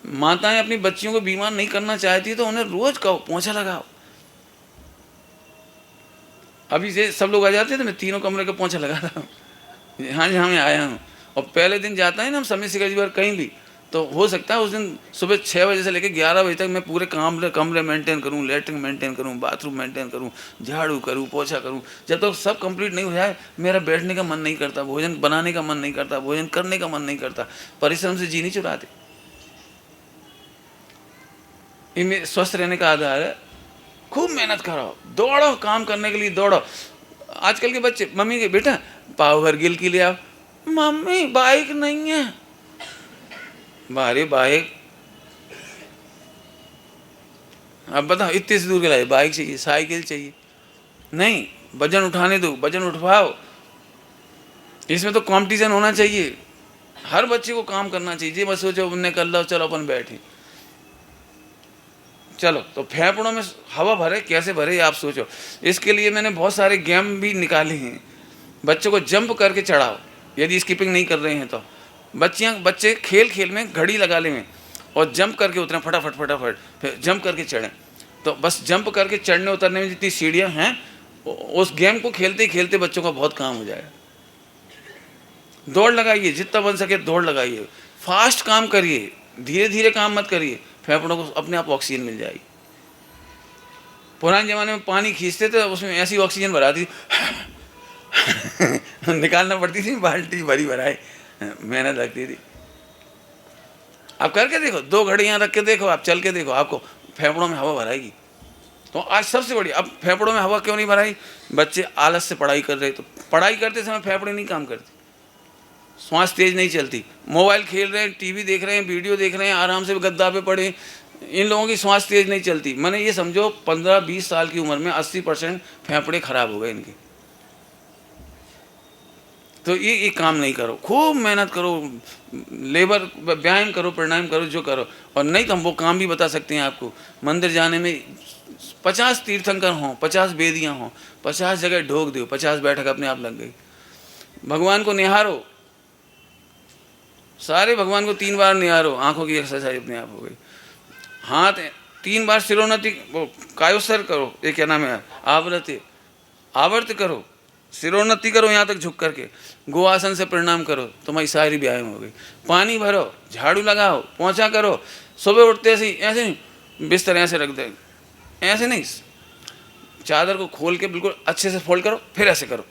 माताएं अपनी बच्चियों को बीमार नहीं करना चाहती तो उन्हें रोज कहो पोंछा लगाओ। अभी से सब लोग आ जाते हैं तो मैं तीनों कमरे का पोंछा लगा रहा हूँ, हाँ जहाँ मैं आया हूँ। और पहले दिन जाता है ना हम समय से कई बार कहीं भी, तो हो सकता है उस दिन सुबह 6 बजे से लेकर 11 बजे तक मैं पूरे कमरे मेंटेन करूँ, लेटरिन मेंटेन करूँ, बाथरूम मेंटेन करूँ, झाड़ू करूँ, पोछा करूँ। जब तक सब कंप्लीट नहीं हो जाए मेरा बैठने का मन नहीं करता, भोजन बनाने का मन नहीं करता, भोजन करने का मन नहीं करता। परिश्रम से जी नहीं चुराते। इनमें स्वस्थ रहने का आधार है खूब मेहनत करो, दौड़ो, काम करने के लिए दौड़ो। आजकल के बच्चे मम्मी के बेटा पावर गिल के लिए आओ, मम्मी बाइक नहीं है। बारे बाइक, अब बताओ इतने से दूर के लाए बाइक चाहिए, साइकिल चाहिए, नहीं वजन उठाने दो, वजन उठवाओ। इसमें तो कंपटीशन होना चाहिए, हर बच्चे को काम करना चाहिए। बस सोचो उनने कर लो, चलो अपन बैठे। चलो तो फेफड़ों में हवा भरे, कैसे भरे आप सोचो। इसके लिए मैंने बहुत सारे गेम भी निकाले हैं। बच्चों को जंप करके चढ़ाओ, यदि स्किपिंग नहीं कर रहे हैं तो। बच्चे खेल खेल में घड़ी लगा लें और जंप करके उतरें फटाफट फटाफट, फिर जंप करके चढ़ें। तो बस जंप करके चढ़ने उतरने में जितनी सीढ़ियाँ हैं, उस गेम को खेलते ही खेलते बच्चों का बहुत काम हो जाएगा। दौड़ लगाइए, जितना बन सके दौड़ लगाइए, फास्ट काम करिए, धीरे धीरे काम मत करिए, फेफड़ों को अपने आप ऑक्सीजन मिल जाएगी। पुराने ज़माने में पानी खींचते थे, उसमें ऐसी ऑक्सीजन भरा थी निकालना पड़ती थी, बाल्टी भरी भराए, मेहनत लगती थी। आप करके देखो, 2 घड़ियाँ रख के देखो, आप चल के देखो, आपको फेफड़ों में हवा भराएगी। तो आज सबसे बड़ी, अब फेफड़ों में हवा क्यों नहीं भराई? बच्चे आलस से पढ़ाई कर रहे, तो पढ़ाई करते समय फेफड़े नहीं काम करती, श्वास तेज नहीं चलती। मोबाइल खेल रहे हैं, टीवी देख रहे हैं, वीडियो देख रहे हैं, आराम से गद्दा पे पड़े, इन लोगों की श्वास तेज नहीं चलती। मैंने ये समझो 15-20 साल की उम्र में 80% फेफड़े खराब हो गए इनके। तो ये काम नहीं करो, खूब मेहनत करो, लेबर व्यायाम करो, प्राणायाम करो, जो करो। और नहीं तो हम वो काम भी बता सकते हैं आपको। मंदिर जाने में 50 तीर्थंकर हों, 50 वेदियाँ हों, 50 जगह ढोक दो, 50 बैठक अपने आप लग गई। भगवान को निहारो, सारे भगवान को 3 बार निहारो, आंखों की एक्सरसाइज अपने आप हो गई। हाथ 3 बार सिरोन्नति, वो कायोत्सर्ग करो, ये क्या नाम है, आवर्त करो, सिरोन्नति करो यहाँ तक झुक करके, गो आसन से प्रणाम करो, तुम्हारी सारी व्यायाम हो गई। पानी भरो, झाड़ू लगाओ, पोंछा करो, सुबह उठते से ऐसे नहीं बिस्तर ऐसे रख दे, ऐसे नहीं, चादर को खोल के बिल्कुल अच्छे से फोल्ड करो, फिर ऐसे करो।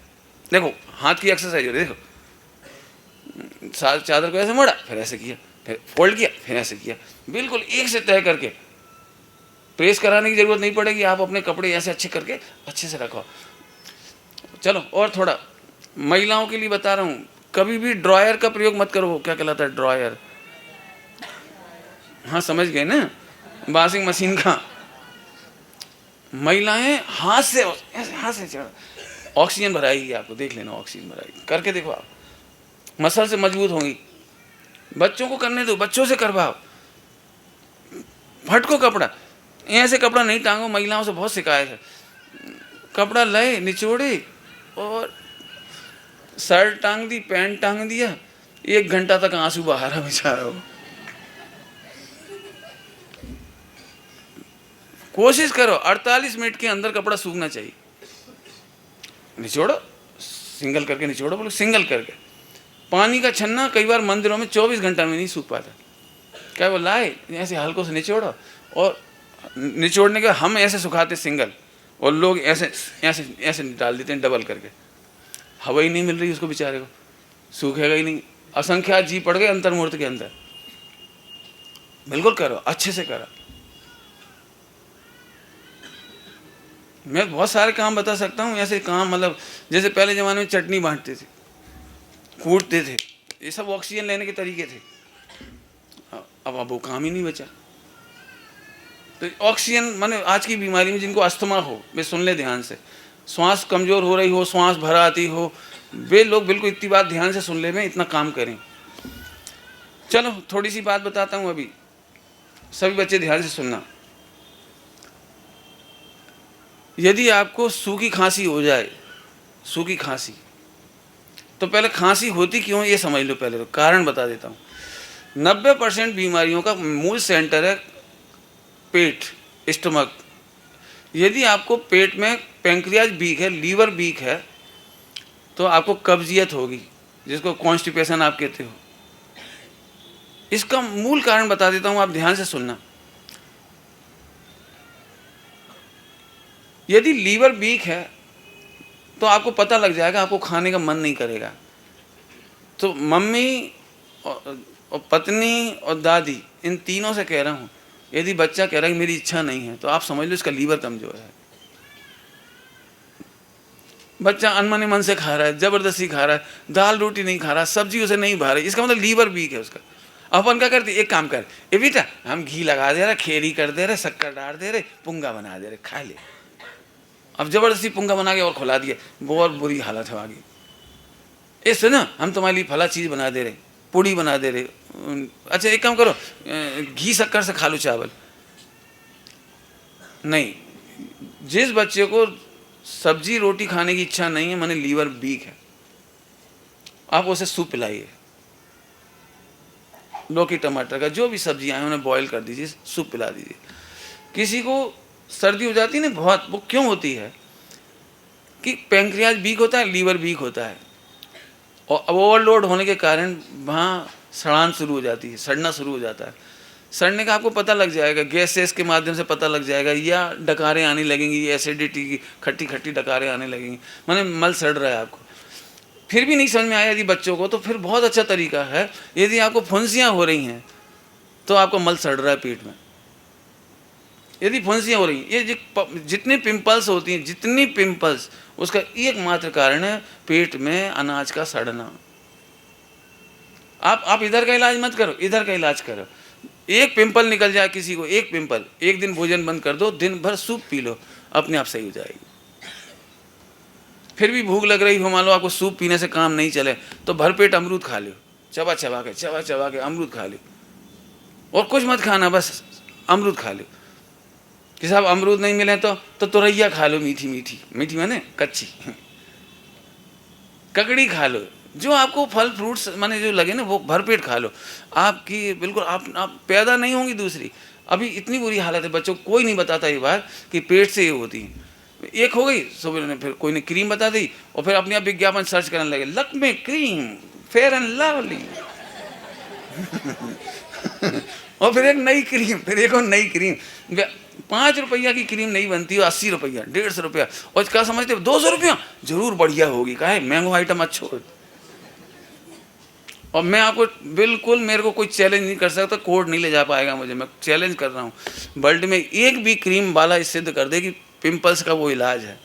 देखो हाथ की एक्सरसाइज हो रही है, देखो चादर को ऐसे मोड़ा, फिर ऐसे किया, फिर फोल्ड किया, फिर ऐसे किया, बिल्कुल एक से तय करके। प्रेस कराने की जरूरत नहीं पड़ेगी, आप अपने कपड़े ऐसे अच्छे करके अच्छे से रखो। चलो और थोड़ा महिलाओं के लिए बता रहा हूँ, कभी भी ड्रॉयर का प्रयोग मत करो। क्या कहलाता है ड्रॉयर? हाँ समझ गए ना, वॉशिंग मशीन का। महिलाएं हाथ से चढ़, ऑक्सीजन भराएगी आपको, देख लेना, ऑक्सीजन भराएगी, करके देखो आप, मसल से मजबूत होंगी। बच्चों को करने दो, बच्चों से करवाओ। फटको कपड़ा, ऐसे कपड़ा नहीं टांगो, महिलाओं से बहुत शिकायत है। कपड़ा लाए, निचोड़े और शर्ट टांग दी, पैंट टांग दिया, 1 घंटा तक आंसू बहा रहा बेचारा हो। कोशिश करो 48 मिनट के अंदर कपड़ा सूखना चाहिए। निचोड़ो, सिंगल करके निचोड़ो, बोलो सिंगल करके। पानी का छन्ना कई बार मंदिरों में 24 घंटा में नहीं सूख पाता, क्या वो लाए ऐसे हल्कों से निचोड़ो, और निचोड़ने के हम ऐसे सुखाते सिंगल, और लोग ऐसे ऐसे ऐसे डाल देते हैं डबल करके। हवा ही नहीं मिल रही उसको बेचारे को, सूखेगा ही नहीं। असंख्यात जी पड़ गए अंतर्मूर्त के अंदर। बिल्कुल करो, अच्छे से करो। मैं बहुत सारे काम बता सकता हूँ, ऐसे काम, मतलब जैसे पहले ज़माने में चटनी बांटते थे, कूटते थे, ये सब ऑक्सीजन लेने के तरीके थे। अब वो काम ही नहीं बचा। तो ऑक्सीजन माने आज की बीमारी में जिनको अस्थमा हो, वे सुन ले ध्यान से, श्वास कमज़ोर हो रही हो, श्वास भर आती हो, वे लोग बिल्कुल इतनी बात ध्यान से सुन ले में इतना काम करें। चलो थोड़ी सी बात बताता हूँ अभी, सभी बच्चे ध्यान से सुनना। यदि आपको सूखी खांसी हो जाए, सूखी खांसी, तो पहले खांसी होती क्यों ये समझ लो। पहले तो कारण बता देता हूँ। 90% बीमारियों का मूल सेंटर है पेट, स्टमक। यदि आपको पेट में पैंक्रियाज वीक है, लीवर वीक है, तो आपको कब्जियत होगी, जिसको कॉन्स्टिपेशन आप कहते हो। इसका मूल कारण बता देता हूँ, आप ध्यान से सुनना। यदि लीवर वीक है तो आपको पता लग जाएगा, आपको खाने का मन नहीं करेगा। तो मम्मी और पत्नी और दादी, इन तीनों से कह रहा हूँ, यदि बच्चा कह रहा है कि मेरी इच्छा नहीं है, तो आप समझ लो इसका लीवर कमजोर है। बच्चा अनमने मन से खा रहा है, जबरदस्ती खा रहा है, दाल रोटी नहीं खा रहा, सब्जी उसे नहीं भा रही, इसका मतलब लीवर वीक है उसका। अपन क्या करते, एक काम कर, ए बेटा हम घी लगा दे रहे, खेरी कर दे रहे, शक्कर डाल दे रहे, पुंगा बना दे रहे, खा ले। अब जबरदस्ती पुंगा बना के और खुला दिया, बहुत बुरी हालत है आगे। इससे ना हम तुम्हारे लिए फला चीज़ बना दे रहे, पूड़ी बना दे रहे, अच्छा एक काम करो, घी शक्कर से खा लो चावल। नहीं, जिस बच्चे को सब्जी रोटी खाने की इच्छा नहीं है, माने लीवर वीक है, आप उसे सूप पिलाइए। लौकी टमाटर का जो भी सब्जियां हैं उन्हें बॉईल कर दीजिए, सूप पिला दीजिए। किसी को सर्दी हो जाती है ना बहुत, वो क्यों होती है कि पैंक्रियाज वीक होता है, लीवर वीक होता है, और ओवरलोड होने के कारण वहाँ सड़ान शुरू हो जाती है, सड़ना शुरू हो जाता है। सड़ने का आपको पता लग जाएगा, गैसेस के माध्यम से पता लग जाएगा, या डकारें आने लगेंगी, एसिडिटी की खट्टी खट्टी डकारें आने लगेंगी, माने मल सड़ रहा है आपको। फिर भी नहीं समझ में आया यदि बच्चों को, तो फिर बहुत अच्छा तरीका है, यदि आपको फुंसियाँ हो रही हैं तो आपको मल सड़ रहा है पेट में। यदि फुंसियाँ हो रही हैं, ये जितनी पिंपल्स होती हैं, जितनी पिंपल्स, उसका एकमात्र कारण है पेट में अनाज का सड़ना। आप इधर का इलाज मत करो, इधर का इलाज करो। एक पिंपल निकल जाए किसी को, एक पिंपल, एक दिन भोजन बंद कर दो, दिन भर सूप पी लो, अपने आप सही हो जाएगी। फिर भी भूख लग रही हो, मान लो आपको सूप पीने से काम नहीं चले, तो भरपेट अमरूद खा लो, चबा चबा के अमरूद खा लो, और कुछ मत खाना, बस अमरूद खा लो। कि साहब अमरूद नहीं मिले तो तुरैया खा लो, मीठी मीठी, मीठी माने कच्ची, ककड़ी खा लो, जो आपको फल फ्रूट्स माने जो लगे ना वो भरपेट खा लो। आपकी बिल्कुल आप पैदा नहीं होंगी दूसरी। अभी इतनी बुरी हालत है बच्चों, कोई नहीं बताता ये बात कि पेट से ये होती है। एक हो गई, सुबह ने फिर कोई ने क्रीम बता दी, और फिर अपने आप विज्ञापन सर्च करने लगे, Lakme cream, fair and lovely और फिर एक नई क्रीम, फिर एक और नई क्रीम। 5 रुपया की क्रीम नहीं बनती, 80 रुपया, 150 रुपया, और क्या समझते हो 200 रुपया जरूर बढ़िया होगी, काहे महंगो आइटम अच्छा हो। और मैं आपको बिल्कुल, मेरे को कोई चैलेंज नहीं कर सकता, कोर्ट नहीं ले जा पाएगा मुझे, मैं चैलेंज कर रहा हूँ, वर्ल्ड में एक भी क्रीम वाला सिद्ध कर दे कि पिंपल्स का वो इलाज है।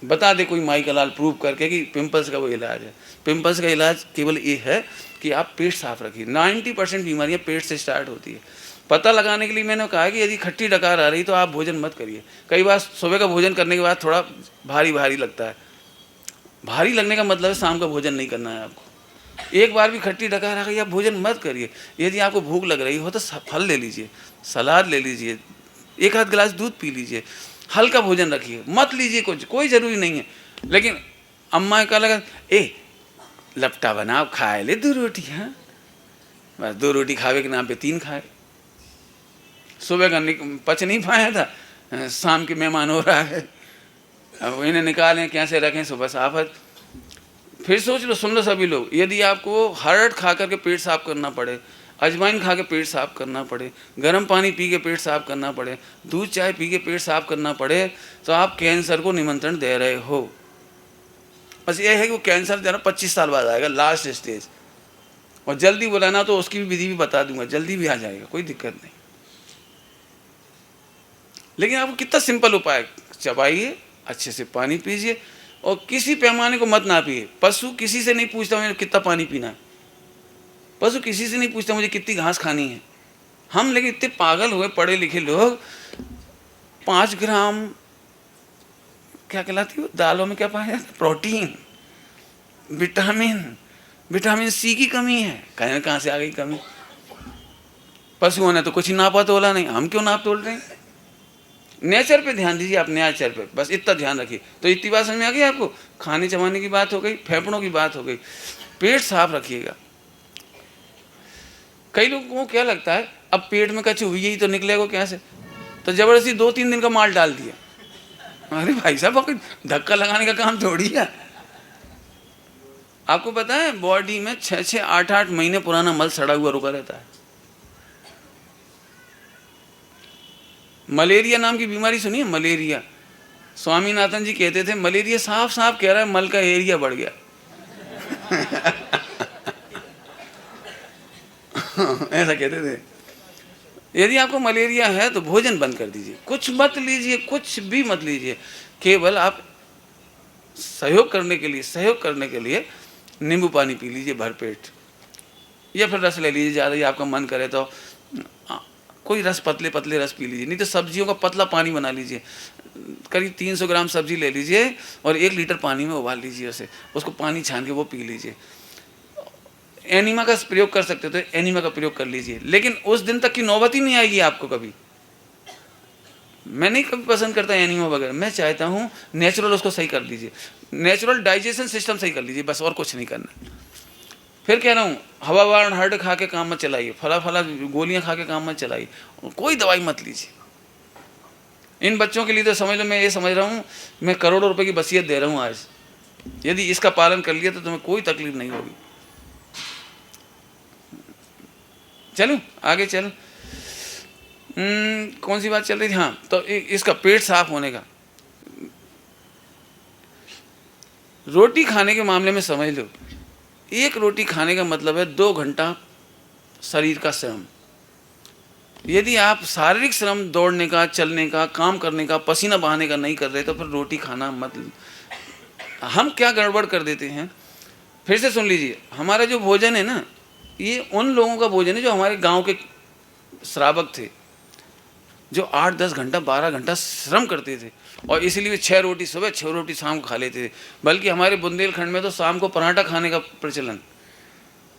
बता दे कोई माई का लाल प्रूव करके कि पिंपल्स का वो इलाज है। पिंपल्स का इलाज केवल ये है कि आप पेट साफ रखिए। 90% बीमारियां पेट से स्टार्ट होती है। पता लगाने के लिए मैंने कहा कि यदि खट्टी डकार आ रही तो आप भोजन मत करिए। कई बार सुबह का भोजन करने के बाद थोड़ा भारी भारी लगता है, भारी लगने का मतलब है शाम का भोजन नहीं करना है आपको। एक बार भी खट्टी डकार आ गई आप भोजन मत करिए। यदि आपको भूख लग रही हो तो फल ले लीजिए, सलाद ले लीजिए, एक आध गिलास दूध पी लीजिए, हल्का भोजन रखिए, मत लीजिए कुछ, कोई ज़रूरी नहीं है। लेकिन अम्मा का लगा लपटा बनाओ, खाए ले 2 रोटी, हाँ बस 2 रोटी खावे के नाम पे 3 खाए। सुबह का पच नहीं पाया था, शाम के मेहमान हो रहा है, अब इन्हें निकालें कैसे रखें, सुबह साफ है। फिर सोच लो, सुन लो सभी लोग, यदि आपको हरड़ खा करके पेट साफ करना पड़े, अजवाइन खा के पेट साफ करना पड़े, गर्म पानी पी के पेट साफ करना पड़े, दूध चाय पी के पेट साफ करना पड़े, तो आप कैंसर को निमंत्रण दे रहे हो। बस ये है कि वो कैंसर जरा 25 साल बाद आएगा, लास्ट स्टेज, और जल्दी बुलाना तो उसकी भी विधि भी बता दूंगा, जल्दी भी आ जाएगा, कोई दिक्कत नहीं। लेकिन आपको कितना सिंपल उपाय, चबाइए, अच्छे से पानी पीजिए, और किसी पैमाने को मत ना पिए। पशु किसी से नहीं पूछता मुझे कितना पानी पीना है, पशु किसी से नहीं पूछता मुझे कितनी घास खानी है। हम लेकिन इतने पागल हुए पढ़े लिखे लोग, 5 ग्राम क्या कहलाती है, दालों में क्या पाया जाता है, प्रोटीन, विटामिन, विटामिन सी की कमी है। कहाँ से आ गई कमी? पशुओं ने तो कुछ ही नापा तोला नहीं, हम क्यों नाप तोल रहे हैं? नेचर पे ध्यान दीजिए, आप नेचर पे बस इतना ध्यान रखिए। तो इतनी बात समझ में आ गई आपको? खाने चबाने की बात हो गई, फेफड़ों की बात हो गई, पेट साफ रखिएगा। कई लोगों को क्या लगता है, अब पेट में कच्ची हुई ही तो निकलेगा क्या से, तो जबरदस्ती 2-3 दिन का माल डाल दिया। अरे भाई साहब, धक्का लगाने का काम थोड़ी है। आपको पता है बॉडी में 6-6, 8-8 महीने पुराना मल सड़ा हुआ रुका रहता है। मलेरिया नाम की बीमारी सुनी है? मलेरिया, स्वामीनाथन जी कहते थे मलेरिया साफ साफ कह रहा है मल का एरिया बढ़ गया। ऐसा कहते थे। यदि आपको मलेरिया है तो भोजन बंद कर दीजिए, कुछ मत लीजिए, कुछ भी मत लीजिए। केवल आप सहयोग करने के लिए नींबू पानी पी लीजिए भरपेट, या फिर रस ले लीजिए, ज़्यादा ही आपका मन करे तो कोई रस, पतले पतले रस पी लीजिए, नहीं तो सब्जियों का पतला पानी बना लीजिए। करीब 300 ग्राम सब्जी ले लीजिए और 1 लीटर पानी में उबाल लीजिए उसे, उसको पानी छान के वो पी लीजिए। एनीमा का प्रयोग कर सकते हो तो एनीमा का प्रयोग कर लीजिए, लेकिन उस दिन तक की नौबत ही नहीं आएगी आपको कभी। मैं नहीं कभी पसंद करता एनीमा वगैरह, मैं चाहता हूँ नेचुरल उसको सही कर लीजिए, नेचुरल डाइजेशन सिस्टम सही कर लीजिए, बस और कुछ नहीं करना। फिर कह रहा हूँ हवावार हर्ड खा के काम मत चलाइए, फला गोलियाँ खा के काम मत चलाइए, कोई दवाई मत लीजिए। इन बच्चों के लिए तो समझ लो, मैं ये समझ रहा हूँ मैं करोड़ों रुपए की वसीयत दे रहा हूँ आज। यदि इसका पालन कर लिया तो तुम्हें कोई तकलीफ नहीं होगी। चलो आगे चल। कौन सी बात चल रही थी? हाँ, तो इसका पेट साफ होने का। रोटी खाने के मामले में समझ लो, 1 रोटी खाने का मतलब है 2 घंटा शरीर का श्रम। यदि आप शारीरिक श्रम दौड़ने का, चलने का, काम करने का, पसीना बहाने का नहीं कर रहे तो फिर रोटी खाना मत। हम क्या गड़बड़ कर देते हैं, फिर से सुन लीजिए, हमारा जो भोजन है ना, ये उन लोगों का भोजन है जो हमारे गांव के श्रावक थे, जो 8-10 घंटा 12 घंटा श्रम करते थे, और इसीलिए 6 रोटी सुबह 6 रोटी शाम को खा लेते थे। बल्कि हमारे बुंदेलखंड में तो शाम को पराठा खाने का प्रचलन,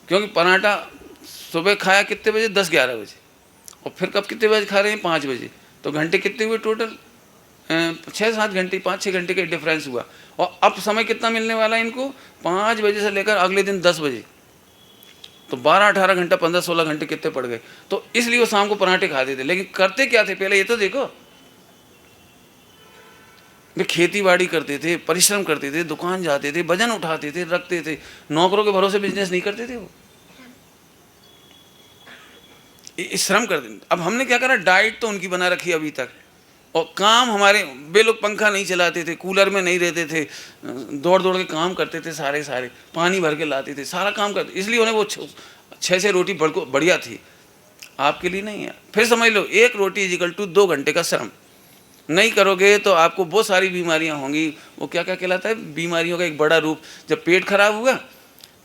क्योंकि पराठा सुबह खाया कितने बजे, 10-11 बजे, और फिर कब कितने बजे खा रहे हैं, 5 बजे। तो घंटे कितने हुए टोटल? 6-7 घंटे, 5-6 घंटे का डिफरेंस हुआ। और अब समय कितना मिलने वाला है इनको? 5 बजे से लेकर अगले दिन 10 बजे, तो 12-18 घंटा, 15-16 घंटे कितने पड़ गए। तो इसलिए वो शाम को पराठे खाते थे। लेकिन करते क्या थे पहले, ये तो देखो, वे खेती बाड़ी करते थे, परिश्रम करते थे, दुकान जाते थे, वजन उठाते थे, रखते थे, नौकरों के भरोसे बिजनेस नहीं करते थे, वो श्रम करते थे। अब हमने क्या करा, डाइट तो उनकी बना रखी अभी तक, और काम हमारे, वे लोग पंखा नहीं चलाते थे, कूलर में नहीं रहते थे, दौड़ दौड़ के काम करते थे, सारे पानी भर के लाते थे, सारा काम करते, इसलिए उन्हें वो 6 रोटी बढ़िया थी। आपके लिए नहीं है। फिर समझ लो, 1 रोटी इक्वल टू 2 घंटे का श्रम। नहीं करोगे तो आपको बहुत सारी बीमारियां होंगी। वो क्या क्या कहलाता है, बीमारियों का एक बड़ा रूप। जब पेट खराब हुआ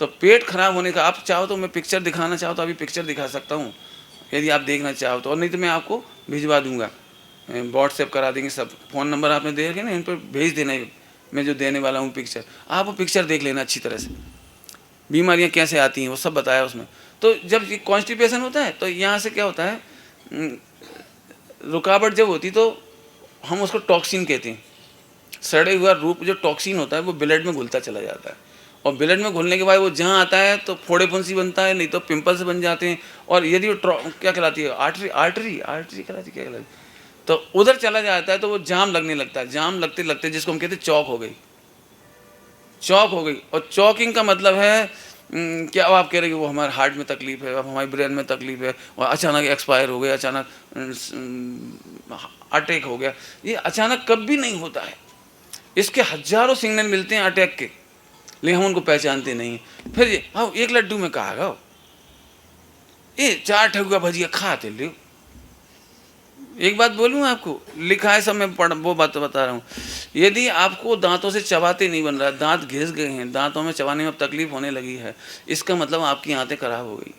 तो पेट खराब होने का, आप चाहो तो मैं पिक्चर दिखाना चाहो तो अभी पिक्चर दिखा सकता हूँ, यदि आप देखना चाहो तो, और नहीं तो मैं आपको भिजवा दूंगा, व्हाट्सएप करा देंगे। सब फ़ोन नंबर आपने दे रखे ना, इन पर भेज देना, मैं जो देने वाला हूँ पिक्चर, आप वो पिक्चर देख लेना अच्छी तरह से, बीमारियाँ कैसे आती हैं वो सब बताया उसमें। तो जब कॉन्स्टिपेशन होता है तो यहाँ से क्या होता है, रुकावट जब होती तो हम उसको टॉक्सिन कहते हैं। सड़े हुआ रूप जो टॉक्सिन होता है वो ब्लड में घुलता चला जाता है, और ब्लड में घुलने के बाद वो जहाँ आता है तो फोड़े फुंसी बनता है, नहीं तो पिंपल्स बन जाते हैं। और यदि वो क्या कहलाती है, आर्टरी कहलाती, क्या कहलाती, तो उधर चला जाता है तो वो जाम लगने लगता है। जाम लगते लगते जिसको हम कहते हैं चौक हो गई। और चौकिंग का मतलब है क्या, अब आप कह रहे हैं कि वो हमारे हार्ट में तकलीफ है, अब हमारे ब्रेन में तकलीफ है, और अचानक एक्सपायर हो गया, अचानक अटैक हो गया। ये अचानक कभी नहीं होता है, इसके हजारों सिग्नल मिलते हैं अटैक के, लेकिन हम उनको पहचानते नहीं। फिर ये हाँ, 1 लड्डू में कहा गया, ये 4 ठगुआ भजिया खाते ले। एक बात बोलूँ आपको, लिखा है सब, मैं वो बात बता रहा हूँ। यदि आपको दांतों से चबाते नहीं बन रहा, दांत घिस गए हैं, दांतों में चबाने में तकलीफ होने लगी है, इसका मतलब आपकी आंतें खराब हो गई।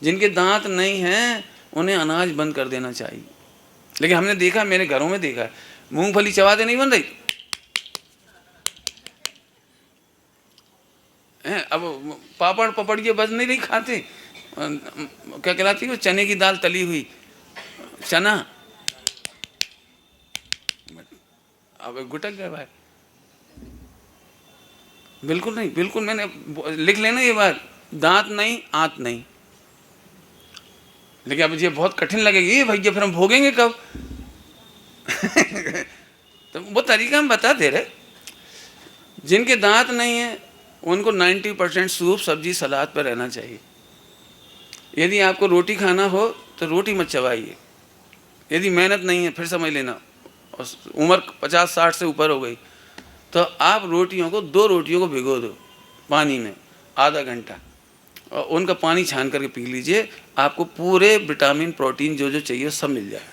जिनके दांत नहीं हैं उन्हें अनाज बंद कर देना चाहिए। लेकिन हमने देखा, मेरे घरों में देखा है, मूंगफली चबाते नहीं बन रही, पापड़ पपड़ ये बस नहीं रही खाते, क्या कहलाती है वो, चने की दाल तली हुई, चना। अब गुटक गए भाई, बिल्कुल नहीं, बिल्कुल। मैंने लिख लेना ये बात, दांत नहीं आंत नहीं। लेकिन अब ये बहुत कठिन लगेगी ये भैया, फिर हम भोगेंगे कब? तो वो तरीका हम बता दे रहे। जिनके दांत नहीं है उनको 90% सूप सब्जी सलाद पर रहना चाहिए। यदि आपको रोटी खाना हो तो रोटी मत चबाइए। यदि मेहनत नहीं है, फिर समझ लेना, उम्र 50-60 से ऊपर हो गई, तो आप रोटियों को, 2 रोटियों को भिगो दो पानी में आधा घंटा, और उनका पानी छान करके पी लीजिए। आपको पूरे विटामिन प्रोटीन जो जो चाहिए सब मिल जाए।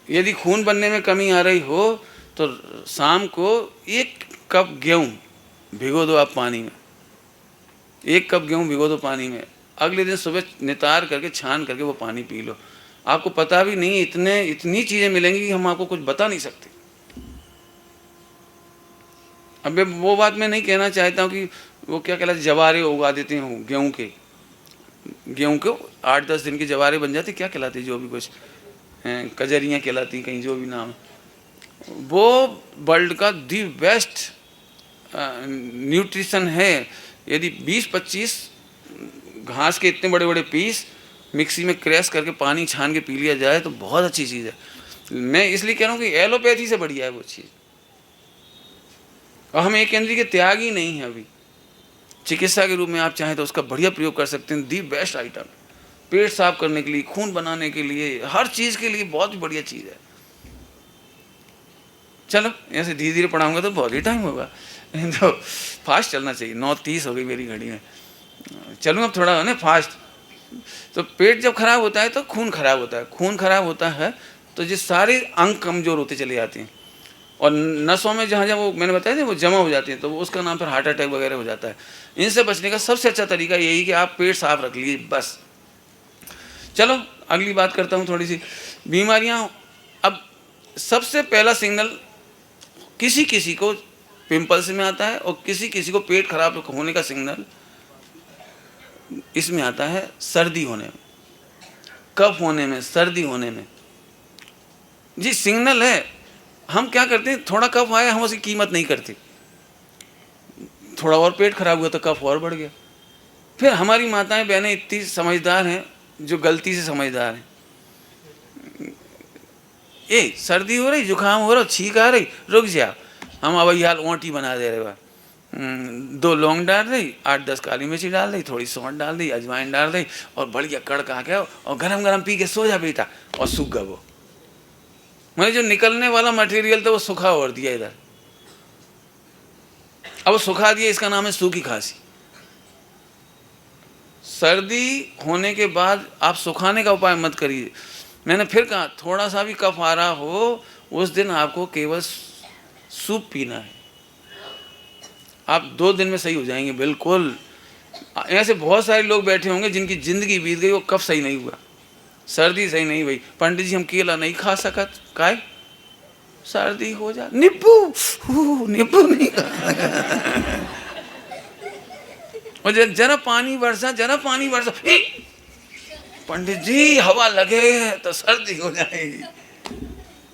यदि खून बनने में कमी आ रही हो तो शाम को 1 कप गेहूँ भिगो दो आप पानी में, 1 कप गेहूँ भिगो दो पानी में। अगले दिन सुबह नितार करके छान करके वो पानी पी लो। आपको पता भी नहीं, इतनी चीज़ें मिलेंगी कि हम आपको कुछ बता नहीं सकते। अब वो बात मैं नहीं कहना चाहता हूँ कि वो क्या कहलाते जवारे उगा देते हैं गेहूँ के, 8-10 दिन के जवारे बन जाते, क्या कहलाते जो भी कुछ कजरियाँ कहलाती, कहीं जो भी नाम, वो वर्ल्ड का दी बेस्ट न्यूट्रिशन है। यदि 20-25 घास के इतने बड़े बड़े पीस मिक्सी में क्रैश करके पानी छान के पी लिया जाए तो बहुत अच्छी चीज़ है। मैं इसलिए कह रहा हूँ कि एलोपैथी से बढ़िया है वो चीज़, और हम एक केंद्रीय के त्याग ही नहीं है। अभी चिकित्सा के रूप में आप चाहें तो उसका बढ़िया प्रयोग कर सकते हैं। दी बेस्ट आइटम, पेट साफ करने के लिए, खून बनाने के लिए, हर चीज़ के लिए बहुत ही बढ़िया चीज़ है। चलो ऐसे धीरे धीरे पढ़ाऊंगा तो बहुत ही टाइम होगा, तो फास्ट चलना चाहिए। 9:30 हो गई मेरी घड़ी में, चलूँ अब थोड़ा है ना फास्ट। तो पेट जब खराब होता है तो खून खराब होता है, खून खराब होता है तो ये सारे अंग कमज़ोर होते चले जाते हैं, और नसों में जहाँ जहाँ वो मैंने बताया था वो जमा हो जाती हैं, तो वो उसका नाम फिर हार्ट अटैक वगैरह हो जाता है। इनसे बचने का सबसे अच्छा तरीका यही कि आप पेट साफ रख लीजिए बस। चलो अगली बात करता हूँ थोड़ी सी बीमारियाँ। अब सबसे पहला सिग्नल किसी किसी को पिंपल्स में आता है, और किसी किसी को पेट खराब होने का सिग्नल इसमें आता है सर्दी होने में, कफ होने में, सर्दी होने में। जी सिग्नल है। हम क्या करते हैं, थोड़ा कफ आया हम उसकी कीमत नहीं करते, थोड़ा और पेट खराब हुआ तो कफ और बढ़ गया। फिर हमारी माताएं बहनें इतनी समझदार हैं जो गलती से समझदार हैं। ए सर्दी हो रही, जुकाम हो रहा, छींक आ रही, रुक जा, हम अब यार ओंटी बना दे रहे बा, 2 लौंग डाल रही, 8-10 काली मिर्ची डाल दी, थोड़ी सौंठ डाल दी, अजवाइन डाल दी, और बढ़िया कड़का के और गरम गरम पी के सो जा बेटा, और सूख गया वो। मैंने जो निकलने वाला मटेरियल था वो सुखा और दिया इधर, अब वो सुखा दिया, इसका नाम है सूखी खांसी। सर्दी होने के बाद आप सुखाने का उपाय मत करिए। मैंने फिर कहा थोड़ा सा भी कफ आ रहा हो उस दिन आपको केवल सूप पीना है, आप 2 दिन में सही हो जाएंगे बिल्कुल। ऐसे बहुत सारे लोग बैठे होंगे जिनकी ज़िंदगी बीत गई, वो कफ सही नहीं हुआ, सर्दी सही नहीं हुई। पंडित जी हम केला नहीं खा सकत, काय सर्दी हो जा, नींबू नहीं खा और जरा पानी बरसा, जरा पानी बरसा, पंडित जी हवा लगे तो सर्दी हो जाएगी।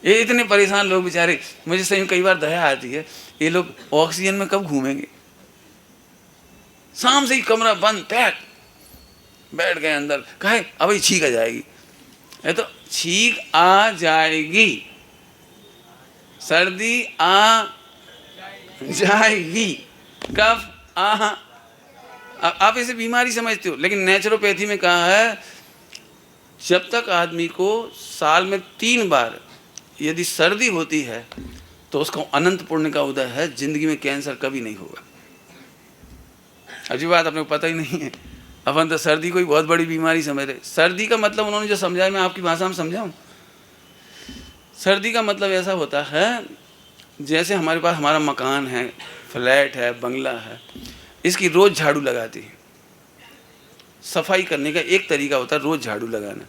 ये इतने परेशान लोग बेचारे, मुझे सही में कई बार दया आती है, ये लोग ऑक्सीजन में कब घूमेंगे। शाम से ही कमरा बंद पैक, बैठ गए अंदर, कहे अब छींक आ जाएगी। ये तो छींक आ जाएगी, सर्दी आ जाएगी, कफ आ। आप इसे बीमारी समझते हो, लेकिन नेचुरोपैथी में कहा है जब तक आदमी को साल में 3 बार यदि सर्दी होती है तो उसको अनंत पुण्य का उदय है, जिंदगी में कैंसर कभी नहीं होगा। अजीब बात, अपने को पता ही नहीं है। अपन तो सर्दी कोई बहुत बड़ी बीमारी समझ रहे। सर्दी का मतलब उन्होंने जो समझाया मैं आपकी भाषा में समझाऊँ। सर्दी का मतलब ऐसा होता है जैसे हमारे पास हमारा मकान है, फ्लैट है, बंगला है, इसकी रोज़ झाड़ू लगाती है। सफाई करने का एक तरीका होता है रोज़ झाड़ू लगाना।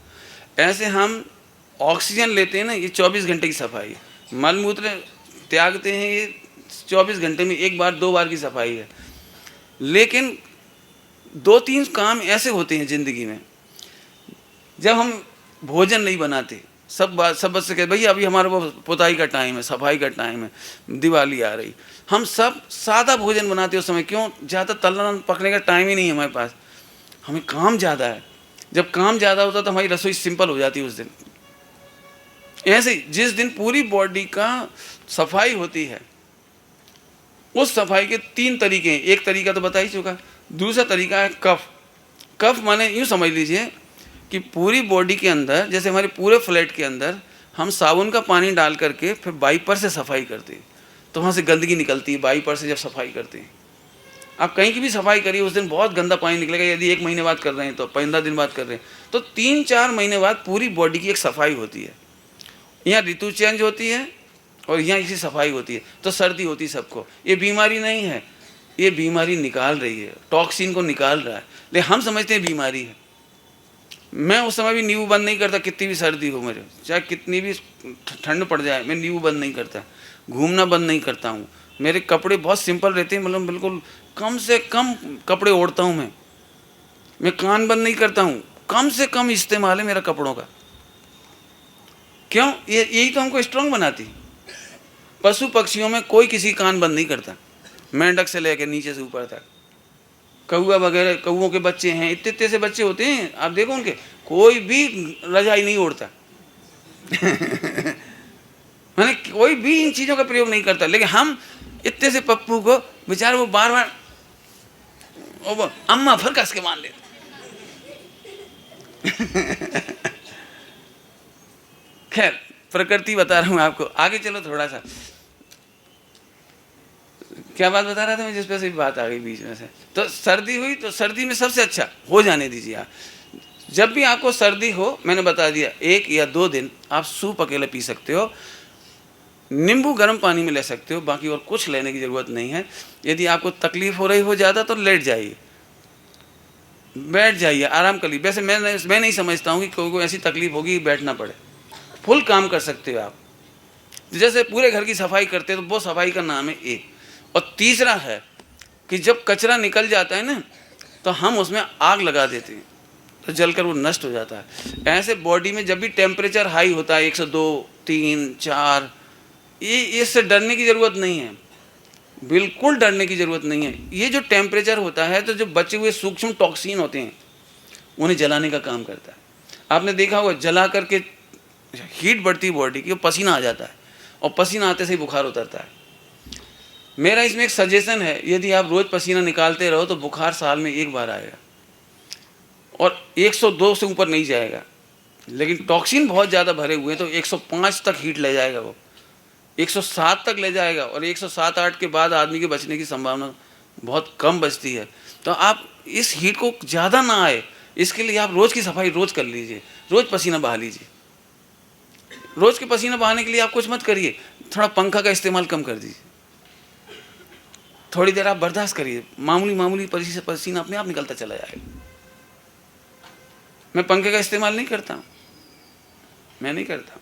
ऐसे हम ऑक्सीजन लेते हैं ना, ये 24 घंटे की सफाई है। मलमूत्र त्यागते हैं, ये 24 घंटे में 1 बार 2 बार की सफाई है। लेकिन 2-3 काम ऐसे होते हैं ज़िंदगी में, जब हम भोजन नहीं बनाते, सब बस से कहते भैया अभी हमारे वो पुताई का टाइम है, सफाई का टाइम है, दिवाली आ रही, हम सब सादा भोजन बनाते उस समय। क्यों? ज़्यादा तलना पकने का टाइम ही नहीं है हमारे पास, हमें काम ज़्यादा है। जब काम ज़्यादा होता है तो हमारी रसोई सिंपल हो जाती है उस दिन। ऐसे ही जिस दिन पूरी बॉडी का सफाई होती है, उस सफाई के 3 तरीके हैं। एक तरीका तो बता ही चुका, दूसरा तरीका है कफ। कफ माने यूँ समझ लीजिए कि पूरी बॉडी के अंदर, जैसे हमारे पूरे फ्लैट के अंदर हम साबुन का पानी डाल करके फिर वाइपर से सफाई करते हैं, तो वहाँ से गंदगी निकलती है वाइपर से जब सफाई करते हैं। आप कहीं की भी सफाई करिए, उस दिन बहुत गंदा पानी निकलेगा। यदि 1 महीने बाद कर रहे हैं तो 15 दिन बाद कर रहे हैं तो 3-4 महीने बाद पूरी बॉडी की एक सफाई होती है। यहाँ ऋतु चेंज होती है और यहाँ इसी सफाई होती है। तो सर्दी होती है सबको, ये बीमारी नहीं है, ये बीमारी निकाल रही है, टॉक्सिन को निकाल रहा है, लेकिन हम समझते हैं बीमारी है। मैं उस समय भी नींबू बंद नहीं करता, कितनी भी सर्दी हो मुझे, चाहे कितनी भी ठंड पड़ जाए, मैं नींबू बंद नहीं करता, घूमना बंद नहीं करता हूँ। मेरे कपड़े बहुत सिंपल रहते हैं, मतलब बिल्कुल कम से कम कपड़े ओढ़ता हूँ मैं कान बंद नहीं करता हूँ, कम से कम इस्तेमाल है मेरा कपड़ों का। क्यों? ये यही तो हमको स्ट्रांग बनाती। पशु पक्षियों में कोई किसी कान बंद नहीं करता, मेंढक से लेकर नीचे से ऊपर तक, कौआ वगैरह, कौओं के बच्चे हैं, इतने इतने से बच्चे होते हैं, आप देखो उनके, कोई भी रजाई नहीं ओढ़ता मैंने कोई भी इन चीज़ों का प्रयोग नहीं करता। लेकिन हम इतने से पप्पू को बेचारे वो बार बार अम्मा फिर कस के मान लेते खैर प्रकृति बता रहा हूँ आपको। आगे चलो थोड़ा सा, क्या बात बता रहा था मैं, जिस पे से बात आ गई बीच में से। तो सर्दी हुई, तो सर्दी में सबसे अच्छा हो जाने दीजिए आप। जब भी आपको सर्दी हो, मैंने बता दिया 1 या 2 दिन आप सूप अकेले पी सकते हो, नींबू गर्म पानी में ले सकते हो, बाकी और कुछ लेने की ज़रूरत नहीं है। यदि आपको तकलीफ हो रही हो ज़्यादा तो लेट जाइए, बैठ जाइए, आराम कर लीजिए। वैसे मैं नहीं समझता हूँ कि कोई ऐसी तकलीफ होगी बैठना पड़े, फुल काम कर सकते हो आप। जैसे पूरे घर की सफाई करते हो तो वो सफाई का नाम है एक। और तीसरा है कि जब कचरा निकल जाता है ना, तो हम उसमें आग लगा देते हैं, तो जलकर वो नष्ट हो जाता है। ऐसे बॉडी में जब भी टेम्परेचर हाई होता है 102, 3, 4, ये इससे डरने की ज़रूरत नहीं है, बिल्कुल डरने की ज़रूरत नहीं है। ये जो टेम्परेचर होता है, तो जो बचे हुए सूक्ष्म टॉक्सिन होते हैं उन्हें जलाने का काम करता है। आपने देखा होगा, जला करके हीट बढ़ती है बॉडी की, पसीना आ जाता है, और पसीना आते से ही बुखार उतरता है। मेरा इसमें एक सजेशन है, यदि आप रोज़ पसीना निकालते रहो तो बुखार साल में 1 बार आएगा, और 102 से ऊपर नहीं जाएगा। लेकिन टॉक्सिन बहुत ज़्यादा भरे हुए हैं तो 105 तक हीट ले जाएगा, वो 107 तक ले जाएगा, और 107-8 के बाद आदमी के बचने की संभावना बहुत कम बचती है। तो आप इस हीट को ज़्यादा ना आए, इसके लिए आप रोज़ की सफाई रोज़ कर लीजिए, रोज़ पसीना बहा लीजिए। रोज़ के पसीना बहाने के लिए आप कुछ मत करिए, थोड़ा पंखा का इस्तेमाल कम कर दीजिए, थोड़ी देर आप बर्दाश्त करिए, मामूली पसीना अपने आप निकलता चला जाएगा। मैं पंखे का इस्तेमाल नहीं करता, मैं नहीं करता।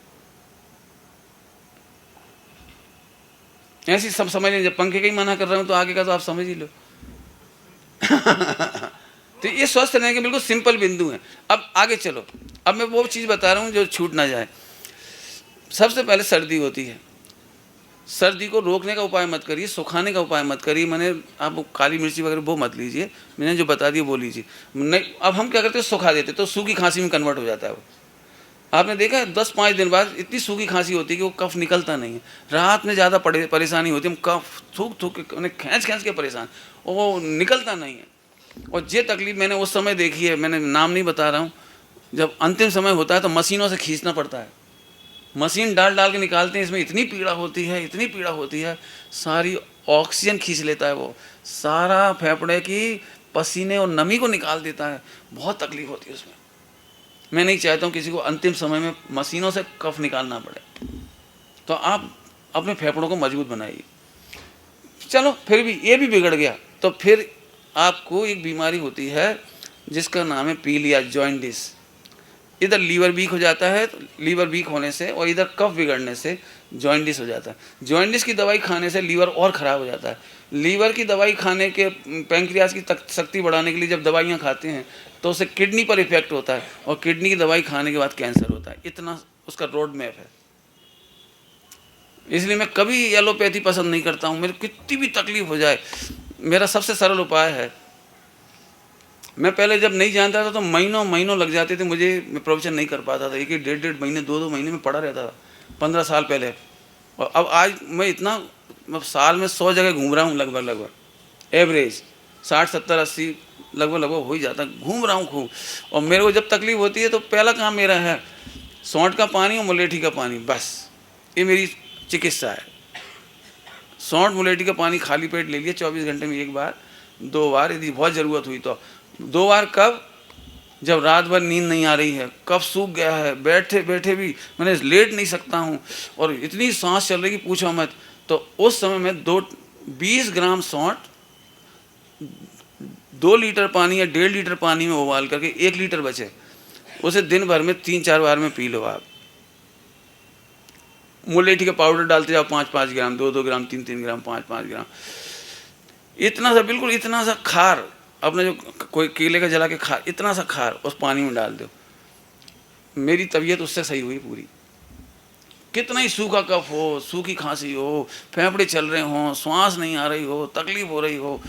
ऐसी सब समझ लें, जब पंखे का ही मना कर रहा हूं तो आगे का तो आप समझ ही लो तो ये स्वस्थ रहने के बिल्कुल सिंपल बिंदु हैं। अब आगे चलो, अब मैं वो चीज़ बता रहा हूँ जो छूट ना जाए। सबसे पहले सर्दी होती है, सर्दी को रोकने का उपाय मत करिए, सुखाने का उपाय मत करिए। मैंने आप काली मिर्ची वगैरह वो मत लीजिए, मैंने जो बता दिया वो लीजिए। नहीं, अब हम क्या करते हैं, सुखा देते, तो सूखी खांसी में कन्वर्ट हो जाता है वो। आपने देखा है 10-5 दिन बाद इतनी सूखी खांसी होती है कि वो कफ निकलता नहीं है। रात में ज़्यादा परेशानी होती है, हम कफ थूक के उन्हें खींच के परेशान, वो निकलता नहीं है। और ये तकलीफ मैंने उस समय देखी है, मैंने नाम नहीं बता रहा हूँ। जब अंतिम समय होता है तो मशीनों से खींचना पड़ता है, मशीन डाल के निकालते हैं, इसमें इतनी पीड़ा होती है, इतनी पीड़ा होती है, सारी ऑक्सीजन खींच लेता है वो, सारा फेफड़े की पसीने और नमी को निकाल देता है, बहुत तकलीफ होती है उसमें। मैं नहीं चाहता हूँ किसी को अंतिम समय में मशीनों से कफ निकालना पड़े, तो आप अपने फेफड़ों को मजबूत बनाइए। चलो फिर भी ये भी बिगड़ गया तो फिर आपको एक बीमारी होती है जिसका नाम है पीलिया, जॉइंटिस। इधर लीवर वीक हो जाता है, तो लीवर वीक होने से और इधर कफ बिगड़ने से जॉइंटिस हो जाता है। जॉइंटिस की दवाई खाने से लीवर और ख़राब हो जाता है। लीवर की दवाई खाने के, पैंक्रियाज की शक्ति बढ़ाने के लिए जब दवाइयाँ खाते हैं तो उससे किडनी पर इफेक्ट होता है, और किडनी की दवाई खाने के बाद कैंसर होता है। इतना उसका रोड मैप है। इसलिए मैं कभी एलोपैथी पसंद नहीं करता हूँ। मेरे कितनी भी तकलीफ हो जाए, मेरा सबसे सरल उपाय है। मैं पहले जब नहीं जानता था तो महीनों महीनों लग जाते थे मुझे, मैं प्रवचन नहीं कर पाता था। एक एक 1.5 महीने 2-2 महीने में पड़ा रहता था 15 साल पहले। और अब आज मैं इतना, मैं साल में 100 जगह घूम रहा हूँ लगभग एवरेज 60-70-80 लगभग हो ही जाता, घूम रहा हूँ खूब। और मेरे को जब तकलीफ होती है तो पहला काम मेरा है सौंठ का पानी और मुलेठी का पानी, बस ये मेरी चिकित्सा है। सौंठ मुलेठी का पानी खाली पेट ले लिया 24 घंटे में 1 बार 2 बार, यदि बहुत ज़रूरत हुई तो 2 बार। कब? जब रात भर नींद नहीं आ रही है, कफ सूख गया है, बैठे बैठे भी मैंने लेट नहीं सकता हूँ और इतनी सांस चल रही कि पूछो मत, तो उस समय में 20 ग्राम सौंठ 2 लीटर पानी या 1.5 लीटर पानी में उबाल करके 1 लीटर बचे, उसे दिन भर में 3-4 बार में पी लो आप। मुलेठी का पाउडर डालते जाओ 5-5 ग्राम, 2-2 ग्राम, 3-3 ग्राम, 5-5 ग्राम, इतना सा, बिल्कुल इतना सा खार, अपने जो कोई केले का जला के खार, इतना सा खार उस पानी में डाल दो। मेरी तबीयत उससे सही हुई पूरी। कितना ही सूखा कफ हो, सूखी खांसी हो, फेफड़े चल रहे हों, श्वास नहीं आ रही हो, तकलीफ हो रही हो,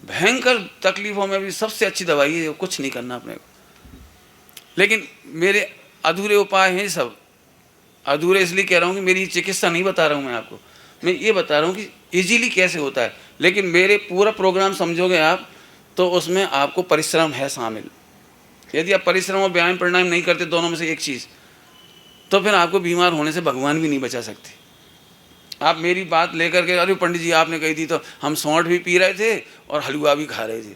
भयंकर तकलीफों में भी सबसे अच्छी दवाई है, कुछ नहीं करना अपने को। लेकिन मेरे अधूरे उपाय हैं सब। अधूरे इसलिए कह रहा हूँ कि मेरी चिकित्सा नहीं बता रहा हूँ मैं आपको, मैं ये बता रहा हूँ कि इजीली कैसे होता है। लेकिन मेरे पूरा प्रोग्राम समझोगे आप तो उसमें आपको परिश्रम है शामिल। यदि आप परिश्रम और व्यायाम प्राणायाम नहीं करते, दोनों में से एक चीज़, तो फिर आपको बीमार होने से भगवान भी नहीं बचा सकते। आप मेरी बात लेकर के, अरे पंडित जी आपने कही थी तो हम सौंठ भी पी रहे थे और हलवा भी खा रहे थे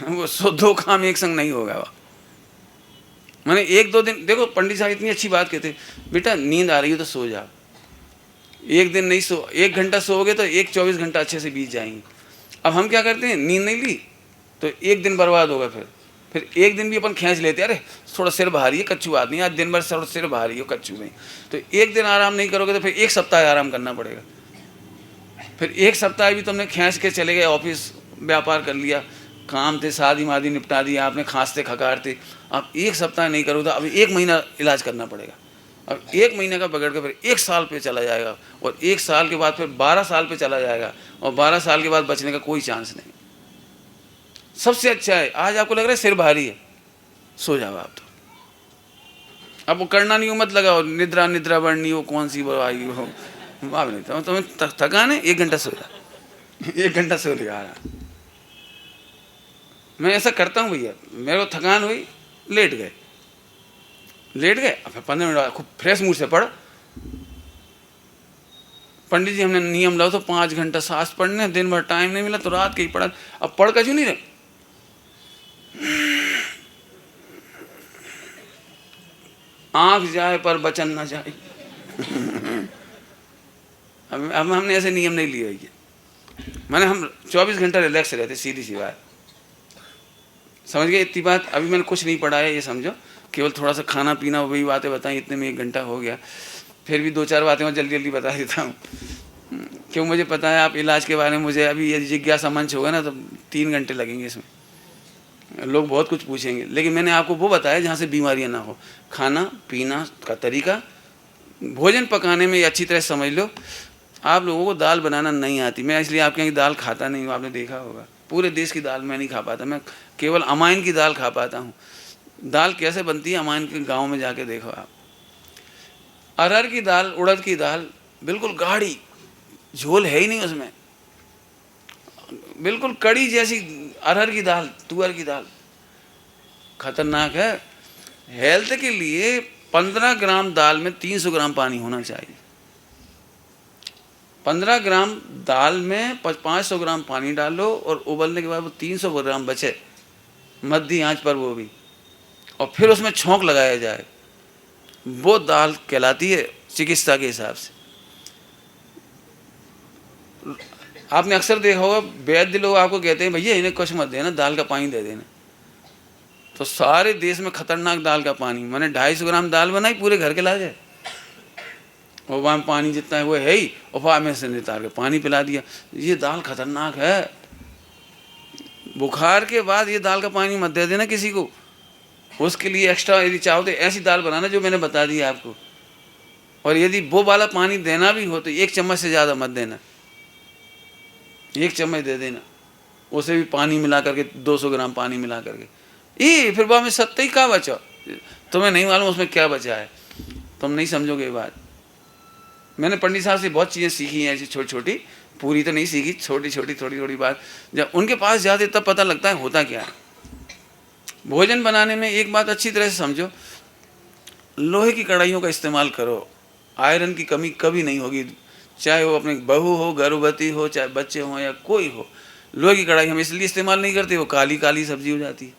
वो 2 काम एक संग नहीं होगा। मैंने 1-2 दिन, देखो पंडित साहब इतनी अच्छी बात कहते, बेटा नींद आ रही हो तो सो जाओ। एक दिन नहीं सो, 1 घंटा सोओगे तो 24 घंटा अच्छे से बीत जाएंगे। अब हम क्या करते हैं, नींद नहीं ली तो 1 दिन बर्बाद होगा। फिर 1 दिन भी अपन खींच लेते हैं, अरे थोड़ा सिर भारी है, कच्चू आदमी आज दिन भर सिर भारी है कच्चू में, तो 1 दिन आराम नहीं करोगे तो फिर 1 सप्ताह आराम करना पड़ेगा। फिर 1 सप्ताह भी तुमने खींच के चले गए, ऑफिस व्यापार कर लिया, काम थे, शादी मादी निपटा दिया आपने, खांसते खकारते, अब 1 सप्ताह नहीं करोगे तो अब 1 महीना इलाज करना पड़ेगा। अब 1 महीने का बगड़ के फिर 1 साल पे चला जाएगा, और 1 साल के बाद फिर 12 साल पे चला जाएगा, और 12 साल के बाद बचने का कोई चांस नहीं। सबसे अच्छा है, आज आपको लग रहा है सिर भारी है, सो जाओ आप तो। अब वो करना नहीं हो मत लगाओ, निद्रा बढ़नी हो, कौन सी आई हो, आप नहीं तो तुम्हें थकान है, 1 घंटा सो जाओ 1 घंटा सो लिया। मैं ऐसा करता हूँ भैया, मेरे को थकान हुई, लेट गए, अब 15 मिनट खूब फ्रेश मूड से पढ़। पंडित जी हमने नियम लाओ तो 5 घंटा सांस पढ़ने, दिन भर टाइम नहीं मिला तो रात के ही पढ़ा। अब पढ़ का क्यों नहीं रहे, आंख जाए पर बचन ना जाए अब हमने ऐसे नियम नहीं लिए है। मैंने हम 24 घंटा रिलैक्स रहते, सीधी सी बात, समझ गए इतनी बात। अभी मैंने कुछ नहीं पढ़ा है, ये समझो, केवल थोड़ा सा खाना पीना वही बातें बताई, इतने में 1 घंटा हो गया। फिर भी 2-4 बातें मैं जल्दी जल्दी बता देता हूँ, क्यों मुझे पता है आप इलाज के बारे में, मुझे अभी ये जिज्ञासा मंच होगा ना तो 3 घंटे लगेंगे इसमें, लोग बहुत कुछ पूछेंगे। लेकिन मैंने आपको वो बताया जहाँ से बीमारियाँ ना हो, खाना पीना का तरीका, भोजन पकाने में अच्छी तरह समझ लो। आप लोगों को दाल बनाना नहीं आती, मैं इसलिए आपके यहाँ की दाल खाता नहीं हूँ, आपने देखा होगा। पूरे देश की दाल मैं नहीं खा पाता, मैं केवल अमाइन की दाल खा पाता हूँ। दाल कैसे बनती है अमाइन के गांव में जाके देखो आप। अरहर की दाल, उड़द की दाल बिल्कुल गाढ़ी, झोल है ही नहीं उसमें, बिल्कुल कड़ी जैसी अरहर की दाल, तुअर की दाल, खतरनाक है। हेल्थ के लिए 15 ग्राम दाल में 300 ग्राम पानी होना चाहिए। 15 ग्राम दाल में 500 ग्राम पानी डालो और उबलने के बाद वो 300 ग्राम बचे, मध्य आंच पर वो भी, और फिर उसमें छौंक लगाया जाए, वो दाल कहलाती है चिकित्सा के हिसाब से। आपने अक्सर देखा होगा वैद्य लोग आपको कहते हैं भैया इन्हें कुछ मत देना, दाल का पानी दे देना। तो सारे देश में खतरनाक दाल का पानी, मैंने 250 ग्राम दाल बनाई, पूरे घर के लाजे, और वहाँ पानी जितना है वो है ही, और वहाँ में से नितार के पानी पिला दिया। ये दाल खतरनाक है। बुखार के बाद ये दाल का पानी मत दे देना किसी को। उसके लिए एक्स्ट्रा यदि चाहो तो ऐसी दाल बनाना जो मैंने बता दी आपको। और यदि वो वाला पानी देना भी हो तो 1 चम्मच से ज़्यादा मत देना, 1 चम्मच दे देना। उसे भी पानी मिला करके 200 ग्राम पानी मिला करके। ये फिर वहाँ में सत्ता ही क्या बचा? तुम्हें नहीं मालूम उसमें क्या बचा है, तुम नहीं समझोगे ये बात। मैंने पंडित साहब से बहुत चीज़ें सीखी हैं ऐसी छोटी छोटी, पूरी तो नहीं सीखी, छोटी छोटी थोड़ी थोड़ी बात। जब उनके पास जाते तब पता लगता है होता क्या है। भोजन बनाने में एक बात अच्छी तरह से समझो, लोहे की कढ़ाइयों का इस्तेमाल करो। आयरन की कमी कभी नहीं होगी, चाहे वो अपने बहू हो, गर्भवती हो, चाहे बच्चे हों या कोई हो। लोहे की कढ़ाई हम इसलिए इस्तेमाल नहीं करते, वो काली काली सब्जी हो जाती है।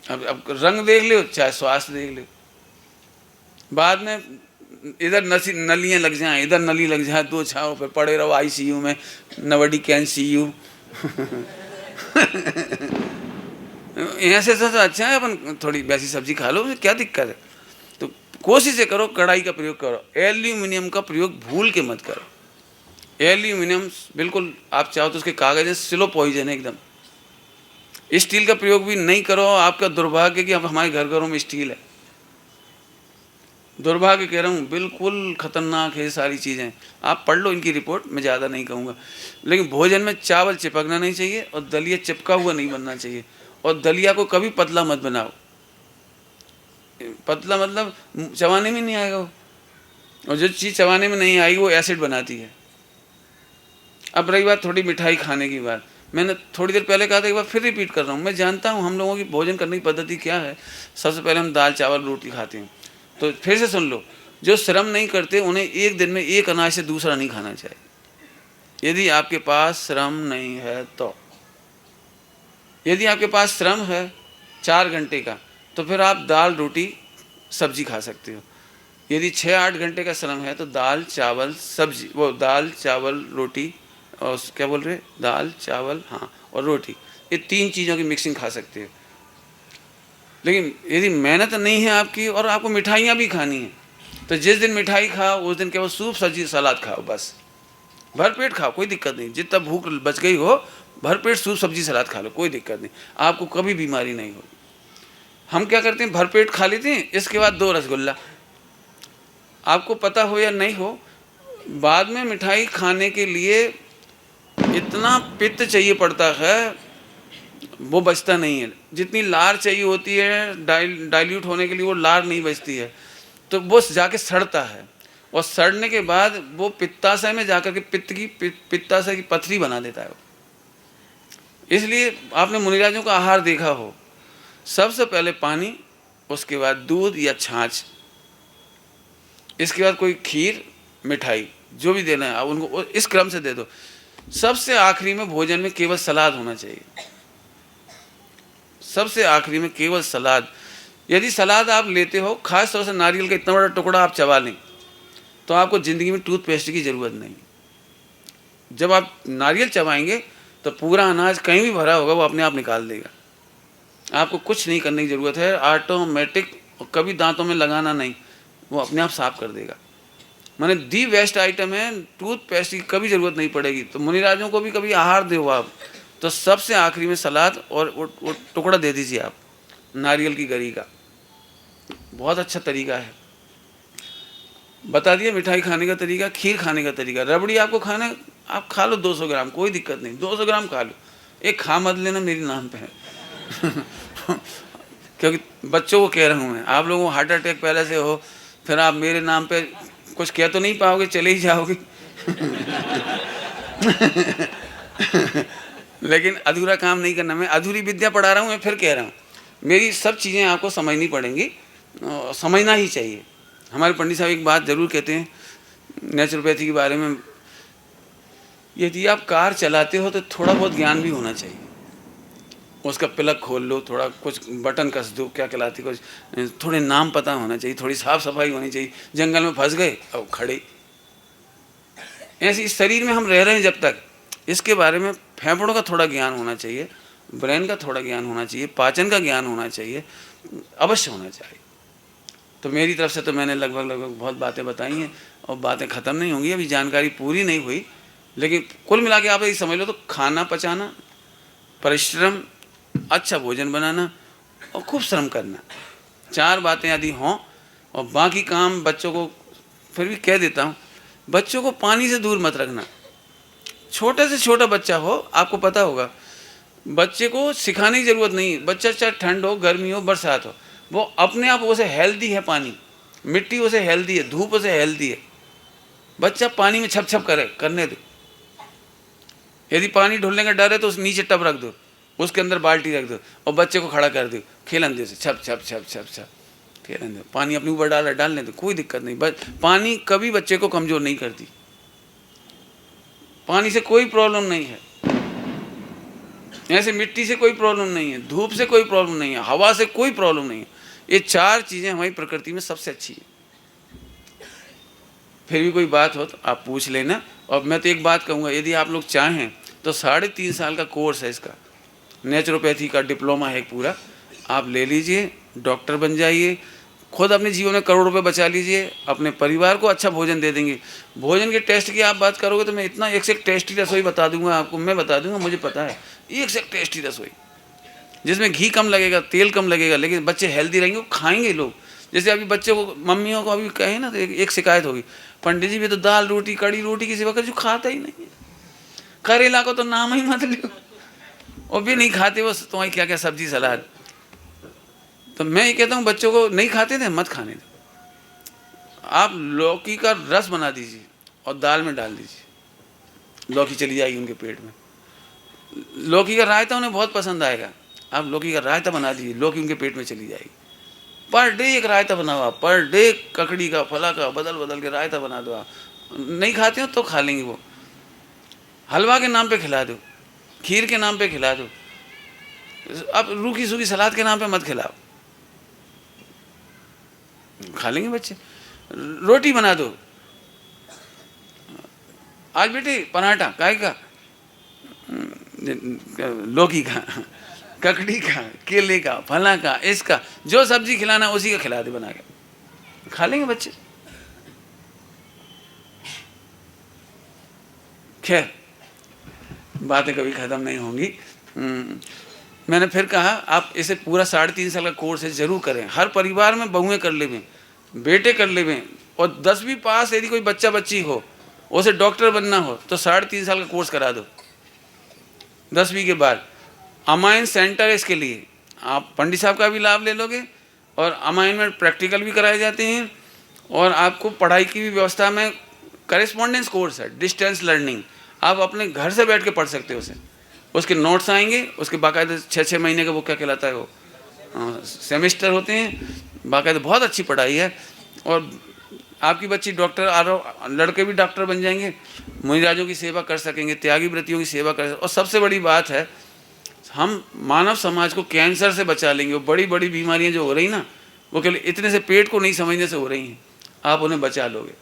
अब रंग देख लो, चाहे स्वास्थ्य देख लो। बाद में इधर नलियाँ लग जाएं, इधर नली लग जाए, 2 छाव पे पड़े रहो ICU में, नवडी कैन सी यू। ऐसे तो अच्छा है अपन थोड़ी वैसी सब्जी खा लो, क्या दिक्कत है। तो कोशिश करो कढ़ाई का प्रयोग करो, एल्यूमिनियम का प्रयोग भूल के मत करो। एल्यूमिनियम बिल्कुल, आप चाहो तो उसके कागज स्लो पॉइजन है एकदम। स्टील का प्रयोग भी नहीं करो। आपका दुर्भाग्य कि अब हमारे घर घरों में स्टील है, दुर्भाग्य कह रहा हूँ, बिल्कुल खतरनाक है सारी चीज़ें। आप पढ़ लो इनकी रिपोर्ट, मैं ज़्यादा नहीं कहूँगा। लेकिन भोजन में चावल चिपकना नहीं चाहिए और दलिया चिपका हुआ नहीं बनना चाहिए। और दलिया को कभी पतला मत बनाओ, पतला मतलब चबाने में नहीं आएगा वो, और जो चीज़ चबाने में नहीं आएगी वो एसिड बनाती है। अब रही बात थोड़ी मिठाई खाने की बात, मैंने थोड़ी देर पहले कहा था, एक बार फिर रिपीट कर रहा हूँ। मैं जानता हूँ हम लोगों की भोजन करने की पद्धति क्या है। सबसे पहले हम दाल चावल रोटी खाते हैं। तो फिर से सुन लो, जो श्रम नहीं करते उन्हें एक दिन में एक अनाज से दूसरा नहीं खाना चाहिए। यदि आपके पास श्रम नहीं है तो, यदि आपके पास श्रम है 4 घंटे का, तो फिर आप दाल रोटी सब्जी खा सकते हो। यदि 6-8 घंटे का श्रम है तो दाल चावल सब्जी, वो दाल चावल रोटी और क्या बोल रहे, दाल चावल हाँ और रोटी, ये 3 चीज़ों की मिक्सिंग खा सकते हो। लेकिन यदि मेहनत नहीं है आपकी और आपको मिठाइयाँ भी खानी है, तो जिस दिन मिठाई खाओ उस दिन केवल सूप सब्जी सलाद खाओ, बस भरपेट खाओ, कोई दिक्कत नहीं। जितना भूख बच गई हो भरपेट सूप सब्जी सलाद खा लो, कोई दिक्कत नहीं, आपको कभी बीमारी नहीं होगी। हम क्या करते हैं, भरपेट खा लेते हैं, इसके बाद 2 रसगुल्ला। आपको पता हो या नहीं हो, बाद में मिठाई खाने के लिए इतना पित्त चाहिए पड़ता है, वो बचता नहीं है। जितनी लार चाहिए होती है डाइल्यूट होने के लिए, वो लार नहीं बचती है, तो वो जाके सड़ता है, और सड़ने के बाद वो पित्ताशय में जाकर के पित्ताशय की पथरी बना देता है। इसलिए आपने मुनिराजों का आहार देखा हो, सबसे पहले पानी, उसके बाद दूध या छाछ, इसके बाद कोई खीर मिठाई जो भी देना है आप उनको इस क्रम से दे दो। सबसे आखिरी में भोजन में केवल सलाद होना चाहिए, सबसे आखिरी में केवल सलाद। यदि सलाद आप लेते हो, खास तौर से नारियल का इतना बड़ा टुकड़ा आप चबा लें, तो आपको ज़िंदगी में टूथपेस्ट की ज़रूरत नहीं। जब आप नारियल चबाएंगे तो पूरा अनाज कहीं भी भरा होगा वो अपने आप निकाल देगा, आपको कुछ नहीं करने की ज़रूरत है, ऑटोमेटिक। कभी दांतों में लगाना नहीं, वो अपने आप साफ कर देगा। माने दी बेस्ट आइटम है, टूथपेस्ट की कभी ज़रूरत नहीं पड़ेगी। तो मुनिराजों को भी कभी आहार दो आप, तो सबसे आखिरी में सलाद और वो टुकड़ा दे दीजिए आप नारियल की गरी का, बहुत अच्छा तरीका है। बता दिया मिठाई खाने का तरीका, खीर खाने का तरीका। रबड़ी आपको खाना, आप खा लो 200 ग्राम, कोई दिक्कत नहीं, 200 ग्राम खा लो, एक खा मत लेना मेरे नाम पे है। क्योंकि बच्चों को कह रहा हूँ मैं, आप लोगों को हार्ट अटैक पहले से हो, फिर आप मेरे नाम पे कुछ कह तो नहीं पाओगे, चले ही जाओगे। लेकिन अधूरा काम नहीं करना। मैं अधूरी विद्या पढ़ा रहा हूँ, मैं फिर कह रहा हूँ, मेरी सब चीज़ें आपको समझनी पड़ेंगी, समझना ही चाहिए। हमारे पंडित साहब एक बात ज़रूर कहते हैं नेचुरोपैथी के बारे में, यदि आप कार चलाते हो तो थोड़ा बहुत ज्ञान भी होना चाहिए। उसका प्लग खोल लो, थोड़ा कुछ बटन कस दो, क्या कहलाती, कुछ थोड़े नाम पता होना चाहिए, थोड़ी साफ सफाई होनी चाहिए। जंगल में फंस गए अब खड़े, ऐसे इस शरीर में हम रह रहे हैं जब तक, इसके बारे में फेफड़ों का थोड़ा ज्ञान होना चाहिए, ब्रेन का थोड़ा ज्ञान होना चाहिए, पाचन का ज्ञान होना चाहिए, अवश्य होना चाहिए। तो मेरी तरफ से तो मैंने लगभग बहुत बातें बताई हैं और बातें ख़त्म नहीं होंगी, अभी जानकारी पूरी नहीं हुई, लेकिन कुल मिला के आप यही समझ लो तो खाना पचाना, परिश्रम, अच्छा भोजन बनाना और खूब श्रम करना, 4 बातें यदि हों और बाकी काम बच्चों को फिर भी कह देता हूँ, बच्चों को पानी से दूर मत रखना। छोटे से छोटा बच्चा हो, आपको पता होगा, बच्चे को सिखाने की ज़रूरत नहीं, बच्चा चाहे ठंड हो, गर्मी हो, बरसात हो, वो अपने आप उसे हेल्दी है, पानी मिट्टी उसे हेल्दी है, धूप उसे हेल्दी है। बच्चा पानी में छप छप करने दो। यदि पानी ढुलने का डर है तो उस नीचे टब रख दो, उसके अंदर बाल्टी रख दो और बच्चे को खड़ा कर दो, खेलन दो, छप छप छप छप छप खेलन दो। पानी अपने ऊपर डालने दो, कोई दिक्कत नहीं। पानी कभी बच्चे को कमज़ोर नहीं करती, पानी से कोई प्रॉब्लम नहीं है, ऐसे मिट्टी से कोई प्रॉब्लम नहीं है, धूप से कोई प्रॉब्लम नहीं है, हवा से कोई प्रॉब्लम नहीं है। ये 4 चीज़ें हमारी प्रकृति में सबसे अच्छी है। फिर भी कोई बात हो तो आप पूछ लेना। और मैं तो एक बात कहूँगा, यदि आप लोग चाहें तो 3.5 साल का कोर्स है इसका, नेचुरोपैथी का डिप्लोमा है पूरा, आप ले लीजिए, डॉक्टर बन जाइए, खुद अपने जीवन में करोड़ रुपए बचा लीजिए, अपने परिवार को अच्छा भोजन दे देंगे। भोजन के टेस्ट की आप बात करोगे तो मैं इतना एक से एक टेस्टी रसोई बता दूंगा आपको, मैं बता दूंगा, मुझे पता है, एक से एक टेस्टी रसोई जिसमें घी कम लगेगा, तेल कम लगेगा, लेकिन बच्चे हेल्दी रहेंगे, वो खाएंगे लोग। जैसे अभी बच्चों को, मम्मियों को अभी कहे ना तो एक शिकायत होगी, पंडित जी भी तो दाल रोटी कड़ी रोटी की सिवा जो खाता ही नहीं है, करेला को तो नाम ही मत लो, वो भी नहीं खाते, वो तुम्हारी क्या क्या सब्जी सलाद। तो मैं ये कहता हूँ बच्चों को नहीं खाते थे मत खाने दो। आप लौकी का रस बना दीजिए और दाल में डाल दीजिए, लौकी चली जाएगी उनके पेट में। लौकी का रायता उन्हें बहुत पसंद आएगा, आप लौकी का रायता बना दीजिए, लौकी उनके पेट में चली जाएगी। पर डे एक रायता बनाओ आप, पर डे ककड़ी का फला का बदल बदल के रायता बना दो आप। नहीं खाते हो तो खा लेंगे वो। हलवा के नाम पे खिला दो, खीर के नाम पे खिला दो, अब रूखी सूखी सलाद के नाम पे मत खिलाओ, खा लेंगे बच्चे। रोटी बना दो, आज बेटे पराठा काय का, लौकी का, ककड़ी का, केले का, फला का, इसका जो सब्जी खिलाना उसी का खिला दे बना के, खा लेंगे बच्चे। खैर बातें कभी ख़त्म नहीं होंगी। मैंने फिर कहा आप इसे पूरा 3.5 साल का कोर्स है, ज़रूर करें। हर परिवार में बहुएँ कर लेवें, बेटे कर लेवें, और 10वीं पास यदि कोई बच्चा बच्ची हो उसे डॉक्टर बनना हो तो 3.5 साल का कोर्स करा दो। 10वीं के बाद अमाइन सेंटर है इसके लिए, आप पंडित साहब का भी लाभ ले लोगे और अमाइन में प्रैक्टिकल भी कराए जाते हैं और आपको पढ़ाई की भी व्यवस्था में करेस्पॉन्डेंस कोर्स है, डिस्टेंस लर्निंग, आप अपने घर से बैठ के पढ़ सकते हो उसे। उसके नोट्स आएंगे, उसके बाकायदे 6-6 महीने का वो क्या कहलाता है वो सेमेस्टर होते हैं, बाकायदे बहुत अच्छी पढ़ाई है। और आपकी बच्ची डॉक्टर, लड़के भी डॉक्टर बन जाएंगे, मुनिराजों की सेवा कर सकेंगे, त्यागी व्रतियों की सेवा कर सकेंगे। और सबसे बड़ी बात है हम मानव समाज को कैंसर से बचा लेंगे। वो बड़ी बड़ी बीमारियां जो हो रही ना, वो केवल इतने से पेट को नहीं समझने से हो रही हैं, आप उन्हें बचा लोगे।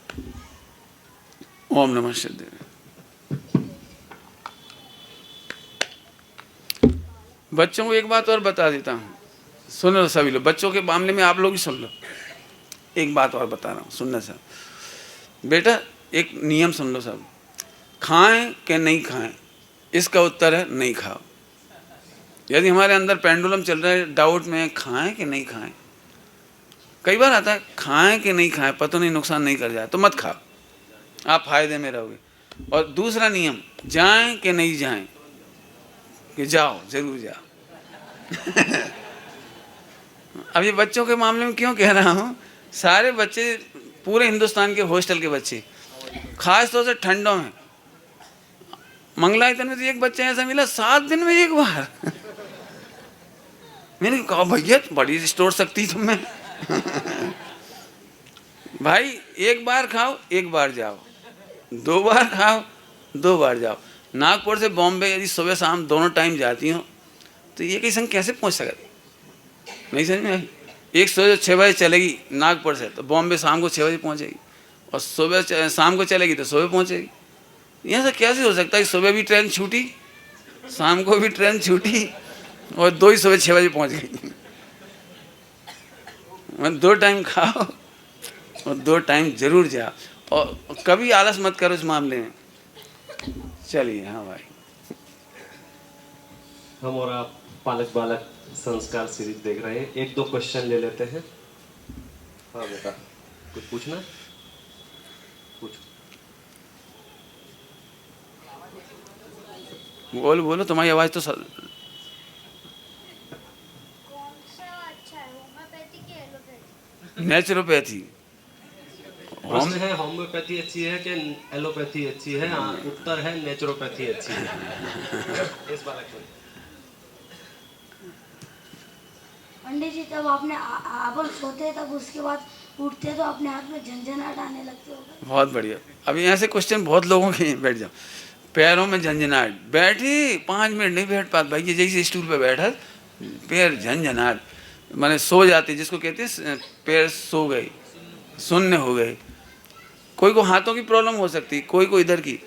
ओम नमः शिवाय। बच्चों को एक बात और बता देता हूँ, सुन लो सभी लोग, बच्चों के मामले में आप लोग ही सुन लो। एक बात और बता रहा हूँ, सुनना सब बेटा, एक नियम सुन लो सब, खाएं कि नहीं खाएं, इसका उत्तर है नहीं खाओ। यदि हमारे अंदर पेंडुलम चल रहा है डाउट में, खाएं कि नहीं खाएं, कई बार आता है खाएं कि नहीं खाएं, पता नहीं नुकसान नहीं कर जाए तो मत खाओ, आप फायदे में रहोगे। और दूसरा नियम, जाएं कि नहीं जाएं, कि जाओ, जरूर जाओ। अब ये बच्चों के मामले में क्यों कह रहा हूँ, सारे बच्चे पूरे हिंदुस्तान के हॉस्टल के बच्चे, खास तौर से ठंडों में, मंगलायतन में तो एक बच्चा ऐसा मिला 7 दिन में एक बार। मैंने कहा भैया बड़ी स्टोर शक्ति तुम में। भाई एक बार खाओ, एक बार जाओ, 2 बार खाओ, 2 बार जाओ। नागपुर से बॉम्बे यदि सुबह शाम दोनों टाइम जाती हो तो ये कहीं संग कैसे पहुंच सकती, नहीं समझ में आई। एक सुबह 6 बजे चलेगी नागपुर से तो बॉम्बे शाम को 6 बजे पहुंचेगी, और सुबह शाम को चलेगी तो सुबह पहुंचेगी। यहाँ से कैसे हो सकता है, सुबह भी ट्रेन छूटी, शाम को भी ट्रेन छूटी, और 2 ही सुबह 6 बजे पहुँच गई। मतलब 2 टाइम खाओ और 2 टाइम जरूर जाओ, और कभी आलस मत करो इस मामले में। चलिए, हाँ भाई। हम और आप पालक बालक संस्कार सीरीज देख रहे हैं, 1-2 क्वेश्चन ले लेते हैं। हाँ बेटा, कुछ पूछना? पूछो। बोलो बोलो, तुम्हारी आवाज तो कौन सा अच्छा है, होम्योपैथी की एलोपैथी? नेचुरोपैथी। प्रश्न है होम्योपैथी अच्छी है कि एलोपैथी अच्छी है? हाँ, उत्तर है नेचुरोपैथी अच्छी है। इस बालक को पंडित जी, जब आपने अपन सोते तब उसके बाद उठते तो अपने हाथ में झंझनाहट आने लगते होगा। बहुत बढ़िया। अभी यहाँ से क्वेश्चन बहुत लोगों के हैं, बैठ जाओ। पैरों में झंझनाहट, बैठे 5 मिनट नहीं बैठ पाते भाई, ये जैसे स्टूल पे बैठा पैर झंझनाहट, माने सो जाते, जिसको कहते हैं पैर सो गए, शून्य हो गए। कोई को हाथों की प्रॉब्लम हो सकती, कोई को इधर की।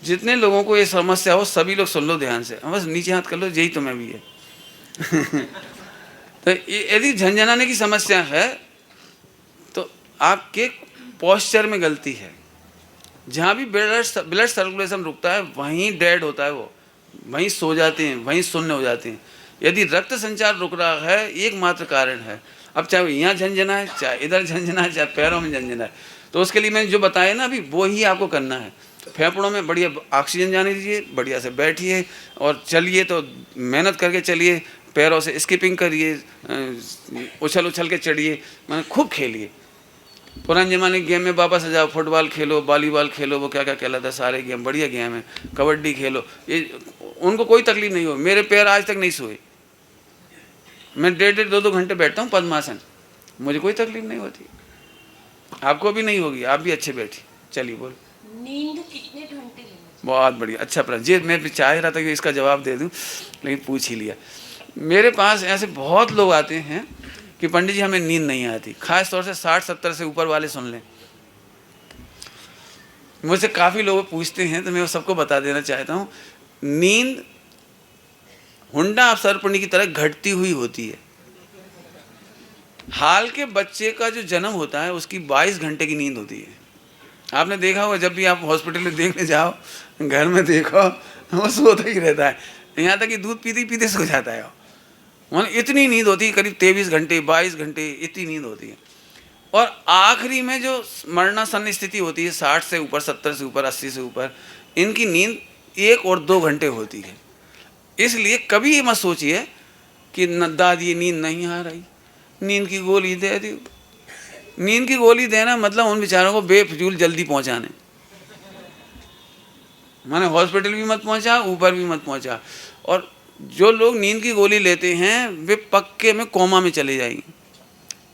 जितने लोगों को ये समस्या हो सभी लोग सुन लो ध्यान से, बस नीचे हाथ कर लो, यही तुम्हें भी है। तो यदि झंझनाने की समस्या है तो आपके पोस्चर में गलती है। जहाँ भी ब्लड सर्कुलेशन रुकता है वहीं डेड होता है, वो वहीं सो जाते हैं, वहीं शून्य हो जाते हैं। यदि रक्त संचार रुक रहा है, एकमात्र कारण है। अब चाहे यहाँ झंझना है, चाहे इधर झंझना है, चाहे पैरों में झंझना है, तो उसके लिए मैंने जो बताया ना अभी, वो ही आपको करना है। फेफड़ों में बढ़िया ऑक्सीजन जाने दीजिए, बढ़िया से बैठिए और चलिए, तो मेहनत करके चलिए, पैरों से स्किपिंग करिए, उछल उछल के चढ़िए, मैंने खूब खेलिए। पुराने ज़माने के गेम में वापस आ जाओ, फुटबॉल खेलो, वॉलीबॉल खेलो, वो क्या क्या कहलाता है, सारे गेम बढ़िया गेम है। कबड्डी खेलो, ये उनको कोई तकलीफ नहीं हो। मेरे पैर आज तक नहीं सोए, मैं 1.5 2 घंटे बैठता हूँ पद्मासन, मुझे कोई तकलीफ नहीं होती। आपको भी नहीं होगी, आप भी अच्छे बैठी। चलिए बोलो, नींद कितने घंटे लेनी? बहुत बढ़िया, अच्छा प्रश्न। जी मैं भी चाह रहा था कि इसका जवाब दे दूं, लेकिन पूछ ही लिया। मेरे पास ऐसे बहुत लोग आते हैं कि पंडित जी हमें नींद नहीं आती, खास तौर से 60-70 से ऊपर वाले सुन लें। मुझसे काफ़ी लोग पूछते हैं, तो मैं सबको बता देना चाहता हूँ, नींद हुंडा अवसर्पणी की तरह घटती हुई होती है। हाल के बच्चे का जो जन्म होता है उसकी 22 घंटे की नींद होती है। आपने देखा होगा, जब भी आप हॉस्पिटल में देखने जाओ, घर में देखो, वो सोता ही रहता है, यहाँ तक कि दूध पीते पीते सो जाता है। मतलब इतनी नींद होती है, करीब 23 घंटे 22 घंटे इतनी नींद होती है। और आखिरी में जो मरणासन स्थिति होती है, 60 से ऊपर, 70 से ऊपर, 80 से ऊपर, इनकी नींद 1 और 2 घंटे होती है। इसलिए कभी ये मत सोचिए कि दादी नींद नहीं आ रही, नींद की गोली दे दी। नींद की गोली देना मतलब उन बेचारों को बेफजूल जल्दी पहुंचाने, माने हॉस्पिटल भी मत पहुंचा, ऊपर भी मत पहुंचा। और जो लोग नींद की गोली लेते हैं वे पक्के में कोमा में चले जाएंगे,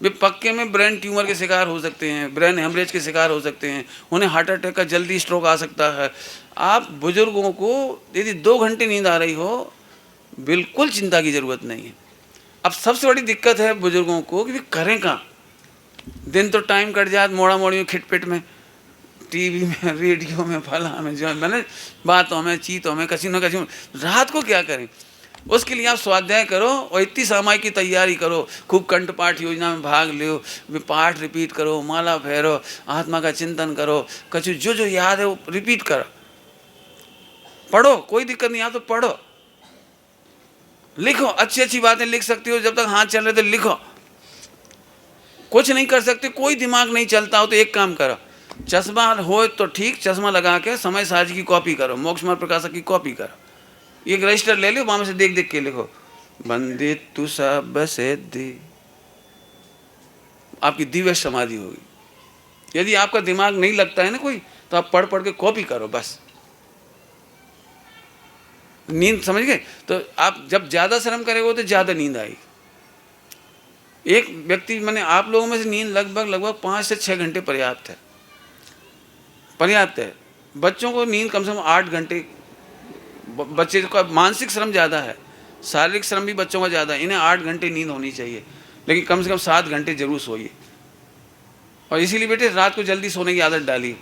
वे पक्के में ब्रेन ट्यूमर के शिकार हो सकते हैं, ब्रेन हेमरेज के शिकार हो सकते हैं, उन्हें हार्ट अटैक का जल्दी स्ट्रोक आ सकता है। आप बुजुर्गों को यदि 2 घंटे नींद आ रही हो, बिल्कुल चिंता की ज़रूरत नहीं है। अब सबसे बड़ी दिक्कत है बुजुर्गों को कि वे करें कहाँ। दिन तो टाइम कट जाए मोड़ा मोड़ी में, खिटपिट में, टीवी में, रेडियो में, फला में, जो मैंने बातों में, चीतों में, कसी न कसी। रात को क्या करें? उसके लिए आप स्वाध्याय करो और इतनी सामायिक की तैयारी करो, खूब कंठपाठ योजना में भाग लो, पाठ रिपीट करो, माला फेरो, आत्मा का चिंतन करो, कछु जो जो याद है वो रिपीट करो, पढ़ो, कोई दिक्कत नहीं, आप तो पढ़ो, लिखो, अच्छी अच्छी बातें लिख सकती हो, जब तक हाथ चल रहे तो लिखो। कुछ नहीं कर सकते, कोई दिमाग नहीं चलता हो तो एक काम करो, चश्मा हो तो ठीक, चश्मा लगा के समय साजी की कॉपी करो, मोक्ष मार्ग प्रकाशक की कॉपी करो, एक रजिस्टर ले लो, वहां में से देख देख के लिखो, बंदे तू सब से दे, आपकी दिव्य समाधि होगी। यदि आपका दिमाग नहीं लगता है ना कोई, तो आप पढ़ पढ़ के कॉपी करो बस। नींद समझ गए? तो आप जब ज्यादा श्रम करेंगे तो ज्यादा नींद आएगी। एक व्यक्ति, मैंने आप लोगों में से नींद लगभग 5 से 6 घंटे पर्याप्त है, पर्याप्त है। बच्चों को नींद कम से कम 8 घंटे, बच्चे का मानसिक श्रम ज़्यादा है, शारीरिक श्रम भी बच्चों का ज़्यादा है, इन्हें 8 घंटे नींद होनी चाहिए, लेकिन कम से कम 7 घंटे जरूर सोइए। और इसीलिए बेटे रात को जल्दी सोने की आदत डाली।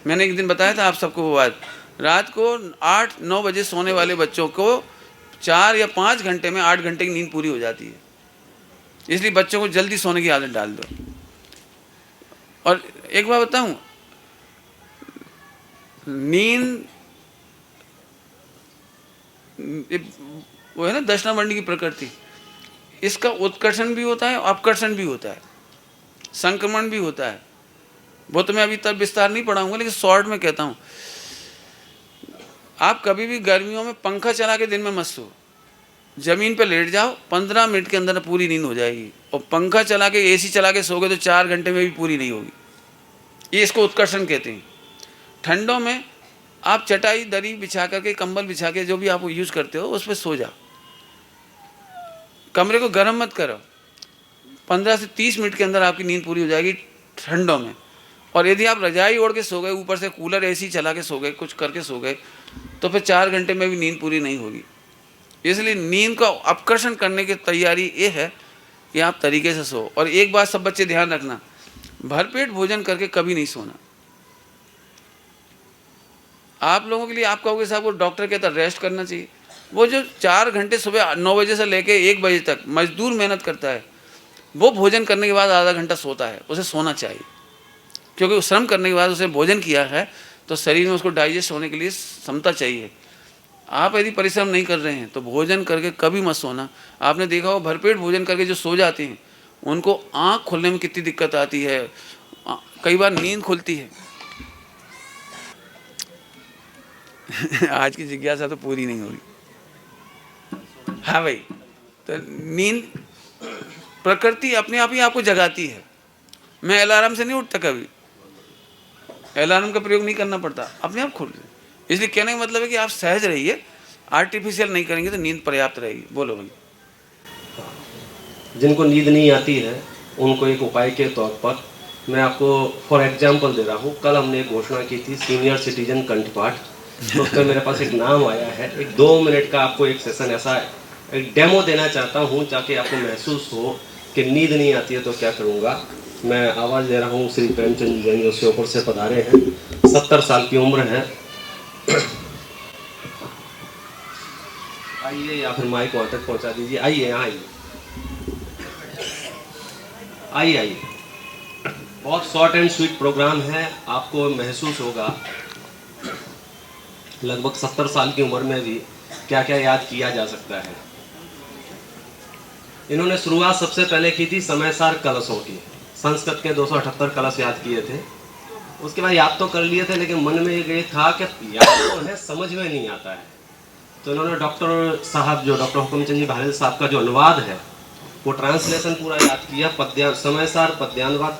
मैंने एक दिन बताया था आप सबको वो बात, रात को 8-9 बजे सोने वाले बच्चों को 4 या 5 घंटे में 8 घंटे की नींद पूरी हो जाती है। इसलिए बच्चों को जल्दी सोने की आदत डाल दो। और एक बात बताऊं, नींद वो है ना दक्षिणा वर्णी की प्रकृति, इसका उत्कर्षण भी होता है, अपकर्षण भी होता है, संक्रमण भी होता है। वो तो मैं अभी तक विस्तार नहीं पढ़ाऊंगा, लेकिन शॉर्ट में कहता हूँ, आप कभी भी गर्मियों में पंखा चला के दिन में मत सो, जमीन पे लेट जाओ, 15 मिनट के अंदर पूरी नींद हो जाएगी। और पंखा चला के एसी चला के सोगे तो 4 घंटे में भी पूरी नहीं होगी। ये इसको उत्कर्षण कहते हैं। ठंडों में आप चटाई दरी बिछा करके, कंबल बिछा के, जो भी आप यूज़ करते हो उस पर सो जाओ, कमरे को गर्म मत करो, 15 से 30 मिनट के अंदर आपकी नींद पूरी हो जाएगी ठंडों में। और यदि आप रजाई ओढ़ के सो गए, ऊपर से कूलर एसी चला के सो गए, कुछ करके सो गए, तो फिर 4 घंटे में भी नींद पूरी नहीं होगी। इसलिए नींद का अपकर्षण करने की तैयारी ये है कि आप तरीके से सो। और एक बात सब बच्चे ध्यान रखना, भरपेट भोजन करके कभी नहीं सोना। आप लोगों के लिए आप कहोगे साहब वो डॉक्टर कहता रेस्ट करना चाहिए, वो जो 4 घंटे सुबह 9 बजे से लेके 1 बजे तक मजदूर मेहनत करता है, वो भोजन करने के बाद आधा घंटा सोता है, उसे सोना चाहिए। क्योंकि श्रम करने के बाद उसे भोजन किया है तो शरीर में उसको डाइजेस्ट होने के लिए क्षमता चाहिए। आप यदि परिश्रम नहीं कर रहे हैं तो भोजन करके कभी मत सोना। आपने देखा हो भरपेट भोजन करके जो सो जाते हैं उनको आँख खुलने में कितनी दिक्कत आती है, कई बार नींद खुलती है। आज की जिज्ञासा तो पूरी नहीं होगी। हाँ भाई, तो नींद प्रकृति अपने आप ही आपको जगाती है। मैं अलार्म से नहीं उठता, कभी अलार्म का प्रयोग नहीं करना पड़ता, अपने आप खुल। इसलिए कहने का मतलब है कि आप सहज रहिए, आर्टिफिशियल नहीं करेंगे तो नींद पर्याप्त रहेगी। बोलो भाई। जिनको नींद नहीं आती है उनको एक उपाय के तौर पर मैं आपको फॉर एग्जांपल दे रहा हूँ। कल हमने एक घोषणा की थी सीनियर सिटीजन कंठपाठ, तो उसमें मेरे पास एक नाम आया है। एक 2 मिनट का आपको एक सेशन ऐसा एक डेमो देना चाहता हूँ ताकि आपको महसूस हो कि नींद नहीं आती है तो क्या करूँगा। मैं आवाज़ दे रहा हूँ श्री प्रेमचंद जैन जो श्योपुर से पधारे हैं, 70 साल की उम्र है। आइए, या फिर माइक वहाँ तक पहुँचा दीजिए। आइए, यहाँ आइए, आइए आइए। बहुत शॉर्ट एंड स्वीट प्रोग्राम है, आपको महसूस होगा लगभग 70 साल की उम्र में भी क्या क्या याद किया जा सकता है। इन्होंने शुरुआत सबसे पहले की थी समयसार कलशों की। संस्कृत के 278 कलश याद किए थे। उसके बाद याद तो कर लिए थे, लेकिन मन में ये था कि याद तो है, समझ में नहीं आता है। तो इन्होंने डॉक्टर साहब जो डॉक्टर हुकुमचंद जी भारत साहब का जो अनुवाद है वो ट्रांसलेशन पूरा याद किया। समयसार पद्यानुवाद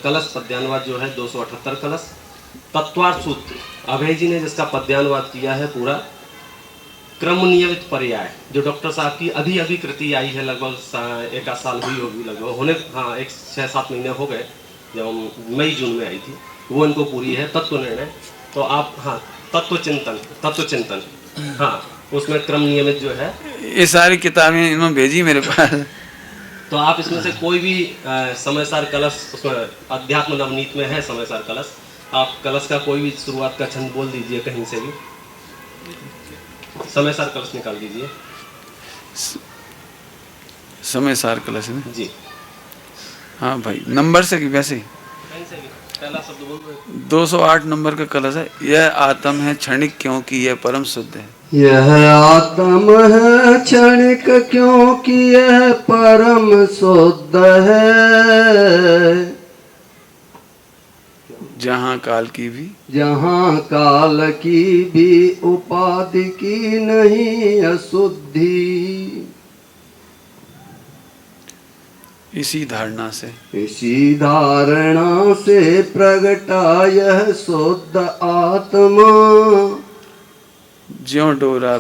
कलश पद्यानुवाद जो है 278 कलश। तत्वार्थ सूत्र अभय जी ने जिसका पद्यानुवाद किया है पूरा। क्रम नियमित पर्याय जो डॉक्टर साहब की अभी अभी कृति आई है, लगभग 1 आध साल हुई होगी, लगभग होने, हाँ 6-7 महीने हो गए, जब मई जून में आई थी, वो इनको पूरी है। तत्व निर्णय, तो आप, हाँ तत्व चिंतन, हाँ उसमें क्रम नियमित जो है, ये सारी किताबें इन्होंने भेजी मेरे पास। तो आप इसमें से कोई भी समयसार कलश, उसमें अध्यात्म नवनीत में है समयसार कलश, आप कलश का कोई भी शुरुआत का छंद बोल दीजिए कहीं से भी, समयसार कलश निकाल दीजिए। समयसार कलश है जी, हाँ भाई, नंबर से कि वैसे ही? कहीं से भी पहला शब्द बोल दो। 208 नंबर का कलश है। यह आत्म है क्षणिक क्योंकि यह परम शुद्ध है। यह आत्म है क्षणिक क्योंकि यह परम शुद्ध है। जहाँ काल की भी उपाधि की नहीं अशुद्धि। इसी धारणा से प्रगटा यह शुद्ध आत्मा। ज्यों डोरा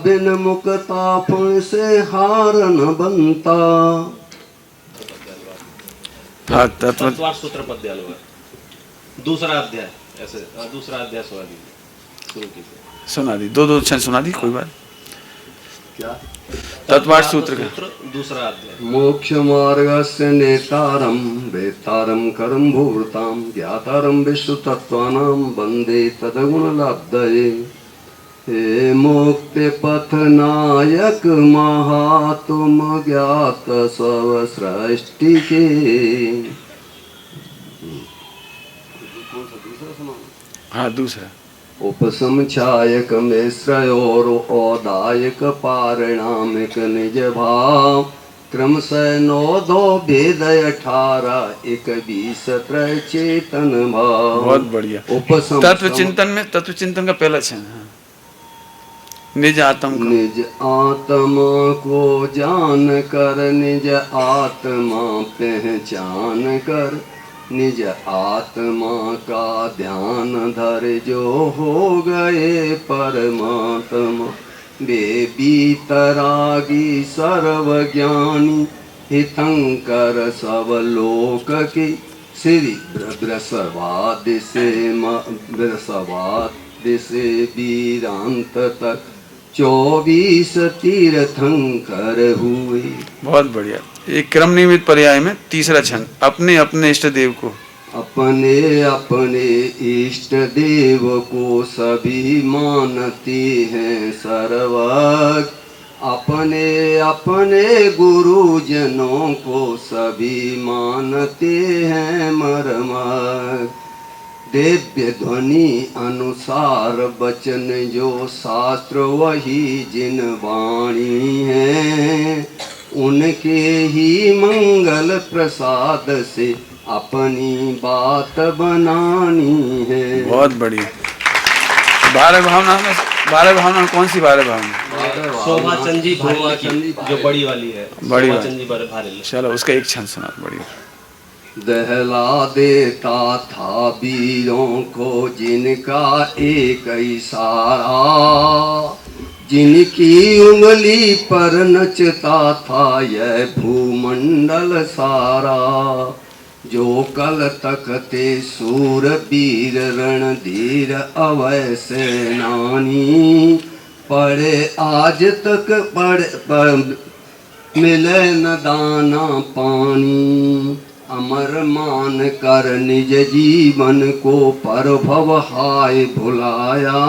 बिन मुक्ता फुण से हार न बनता। तत्वार्थ सूत्र पद्यानुवाद दूसरा अध्याय, ऐसे दूसरा अध्याय सुना दीजिए, शुरू कीजिए। सुना दी, 2 क्षण सुना दी, कोई बात। क्या? तत्वार्थ सूत्र का दूसरा अध्याय। मोक्ष मार्गस्य नेतारं वेतारं करं भूवृतां ज्ञातारं विश्व तत्त्वानां वन्दे तद्गुणलाब्धये। हे मुक्ति पथ नायक महातुम ज्ञात सब सृष्टि के। हाँ दूसरा। उपसम छायक मिश्र और औदायक पारिणामिक निज भाव क्रम से 9 2 भेद 18 1 20 त्रय चेतन भाव। बहुत बढ़िया। उपसम तत्व चिंतन में तत्व चिंतन का पहला क्षण है निज आत्म को। निज आत्मा को जान कर निज आत्मा पहचान कर निज आत्मा का ध्यान धर जो हो गए परमात्मा। वे बीतरागी सर्वज्ञानी हितंकर सब लोक की श्री बृहस्पति से वीरांत तक 24 तीर्थंकर हुए। बहुत बढ़िया। एक क्रम नियमित पर्याय में तीसरा छंद अपने अपने इष्ट देव को। अपने अपने इष्ट देव को सभी मानते हैं सर्वज्ञ। अपने अपने गुरुजनों को सभी मानते हैं मर्मज्ञ। दिव्य ध्वनि अनुसार वचन जो शास्त्र वही जिन वाणी है उनके ही मंगल प्रसाद से अपनी बात बनानी है। बहुत बढ़िया। 12 भावना में कौन सी 12 भावना? शोभा चंदी भारी की, जो बड़ी वाली है। बड़ी शोभा वाली। चंदी भारी। चलो उसका एक छंद सुना। बढ़िया। दहला देता था वीरों को जिनका एक इशारा जिनकी उंगली पर नचता था यह भूमंडल सारा। जो कल तक थे सूर वीर रणधीर अवय सेनानी पड़े आज तक मिले न दाना पानी। अमर मान कर निज जीवन को पर भव हाय भुलाया।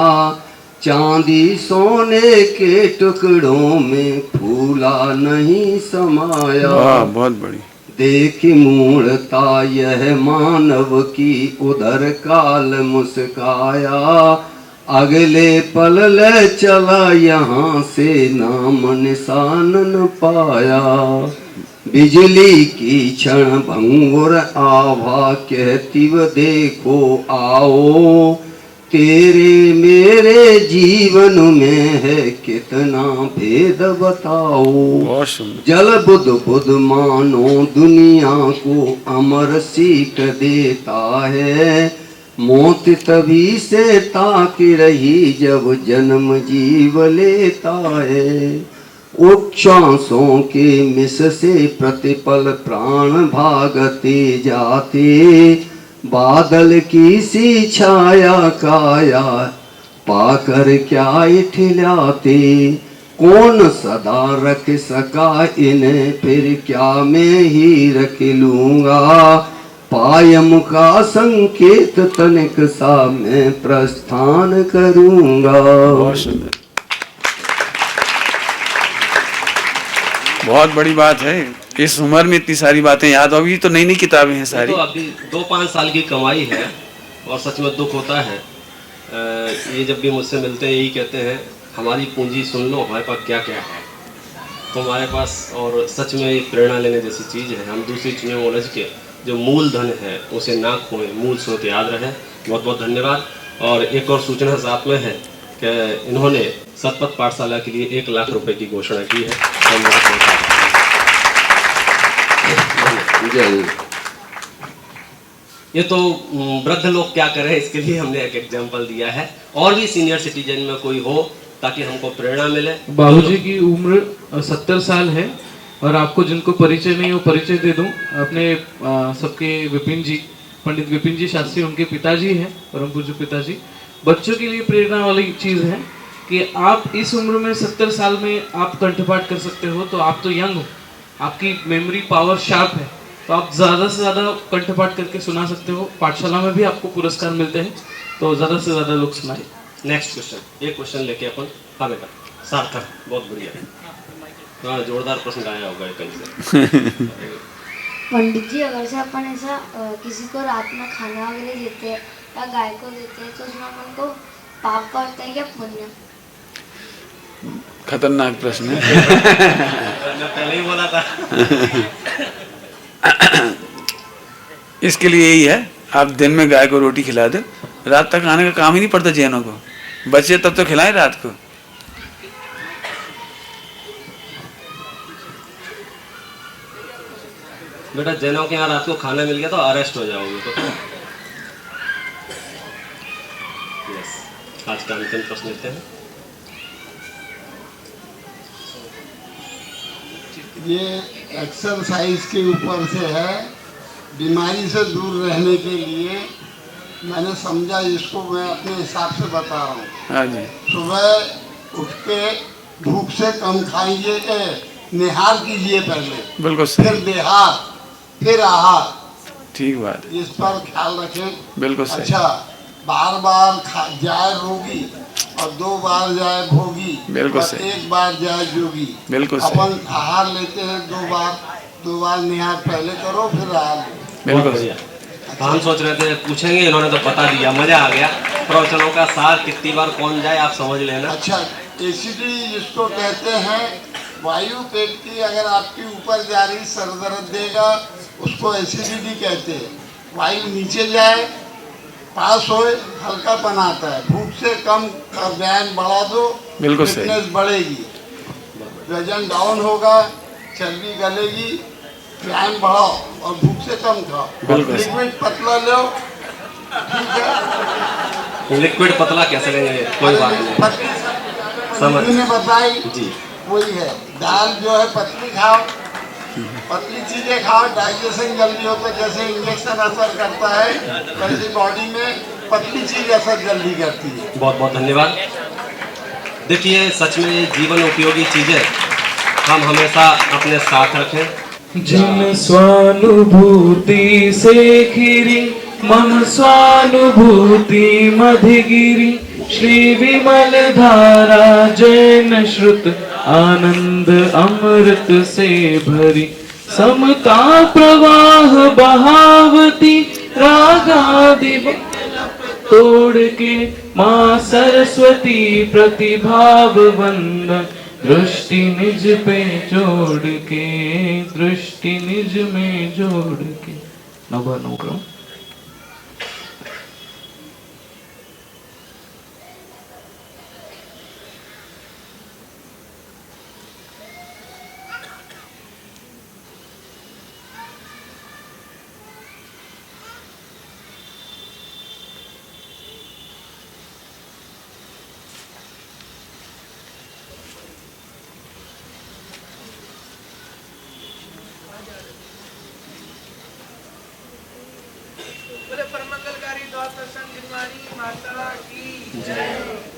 चांदी सोने के टुकड़ों में फूला नहीं समाया। वाह बहुत बढ़िया। देखी मूढ़ता यह मानव की उधर काल मुस्काया। अगले पल ले चला यहाँ से नाम निशान न पाया। बिजली की क्षण भंगुर आभा कहती व देखो आओ। तेरे मेरे जीवन में है कितना भेद बताओ। बहुत सुंदर। जल बुध बुध मानो दुनिया को अमर सीख देता है। मौत तभी से ताकि रही जब जन्म जीव लेता है। उच्छ्वासों के मिस से प्रतिपल प्राण भागते जाते। बादल की सी छाया काया पाकर क्या इठिलाते। कौन सदा रख सका इन्हें फिर क्या मैं ही रख लूंगा। पायम का संकेत तनिक सा मैं प्रस्थान करूंगा। बहुत सुंदर। बहुत बड़ी बात है। इस उम्र में इतनी सारी बातें याद होगी तो नई नई किताबें हैं सारी। तो अभी 2-5 साल की कमाई है और सच में दुख होता है। ये जब भी मुझसे मिलते हैं यही कहते हैं हमारी पूंजी सुन लो हमारे पास क्या क्या है। तो हमारे पास और सच में एक प्रेरणा लेने जैसी चीज़ है। हम दूसरी चीज़ों में उलझ के जो मूल धन है उसे ना खोएं, मूल स्रोत याद रहे। बहुत बहुत धन्यवाद। और एक और सूचना साथ में है कि इन्होंने सतपथ पाठशाला के लिए 1 लाख रुपए की घोषणा की है। ये तो वृद्ध लोग क्या करें इसके लिए हमने एक एग्जाम्पल दिया है। और भी सीनियर सिटीजन में कोई हो ताकि हमको प्रेरणा मिले। बाबूजी की उम्र 70 साल है और आपको जिनको परिचय नहीं वो परिचय दे दूं। अपने सबके विपिन जी, पंडित विपिन जी शास्त्री उनके पिताजी हैं, परम पूज्य पिताजी। बच्चों के लिए प्रेरणा वाली चीज़ है कि आप इस उम्र में 70 साल में आप कंठपाठ कर सकते हो। तो आप तो यंग हो, आपकी मेमोरी पावर शार्प है, तो आप ज़्यादा से ज़्यादा कंठपाठ करके सुना सकते हो। पाठशाला में भी आपको पुरस्कार मिलते हैं, तो ज़्यादा से ज़्यादा लोग सुनाए। नेक्स्ट क्वेश्चन, एक क्वेश्चन लेके अपन। हाँ बेटा, सार्थक, बहुत बढ़िया। हाँ, जोरदार प्रश्न आया होगा कहीं से। पंडित जी, अगर से अपन ऐसा किसी को रात में खाना वगैरह देते हैं या गाय को देते हैं तो उसमें अपन को पाप का होता है क्या पुण्य? खतरनाक प्रश्न है। मैं पहले ही बोला था। इसके लिए यही है, आप दिन में गाय को रोटी खिला दो, रात तक खाने का काम ही नहीं पड़ता जैनों को। बच्चे तब तो खिलाएं रात को। बेटा, जैनों के यहाँ रात को खाना मिल गया तो अरेस्ट हो जाओगे तो। यस, आज का अंतिम प्रश्न लेते हैं। ये एक्सरसाइज के ऊपर से है, बीमारी से दूर रहने के लिए मैंने समझा, इसको मैं अपने हिसाब से बता रहा हूँ। हाँ जी, सुबह उठ के भूख से कम खाइए, निहार कीजिए पहले, बिल्कुल सही, फिर देहार, फिर आहार। ठीक बात है, इस पर ख्याल रखें। बिल्कुल सही। अच्छा, बार बार जाए रोगी और 2 बार जाए भोगी, बिल्कुल और सही। 1 बार जाए जोगी। बिल्कुल सही, अपन आहार लेते हैं 2 बार निहार पहले करो, फिर आहार लो। बिल्कुल बढ़िया। तो हम सोच रहे थे पूछेंगे, इन्होंने तो बता दिया, मजा आ गया। प्रवचनों का सार कितनी बार कौन जाए आप समझ लेना। अच्छा, एसिडिटी जिसको कहते हैं, वायु पेट की अगर आपकी ऊपर जा रही, सर दर्द देगा, उसको एसिडिटी कहते हैं। वायु नीचे जाए, पास होए, हल्कापन आता है। भूख से कम का व्यायाम बढ़ा दो, बिल्कुल सही। फिटनेस बढ़ेगी, वजन डाउन होगा, चर्बी गलेगी। व्यायाम बढ़ाओ और भूख से कम खाओ। बिल्कुल। लिक्विड पतला लो, ठीक है। लिक्विड पतला कैसे लेंगे, कोई बात नहीं। समझ ने बताई जी। वही है। दाल जो है पतली खाओ, पतली चीजें खाओ, डाइजेशन जल्दी होता है। जैसे इंजेक्शन असर करता है वैसे बॉडी में पतली चीज असर जल्दी करती है। बहुत बहुत धन्यवाद। देखिए, सच में ये जीवन उपयोगी चीजें हम हमेशा अपने साथ रखें। जिन स्वानुभूति से खिरी मम स्वानुभूति मधिगिरी, श्री विमल धारा जैन श्रुत आनंद अमृत से भरी, समता प्रवाह बहावती रागादि तोड़ के, माँ सरस्वती प्रतिभाव वंदन, दृष्टि निज पे जोड़ के, दृष्टि निज में जोड़ के। नवनुक्रम। बोले परमंगलकारी द्वार दर्शन गिरवाणी माता की जय।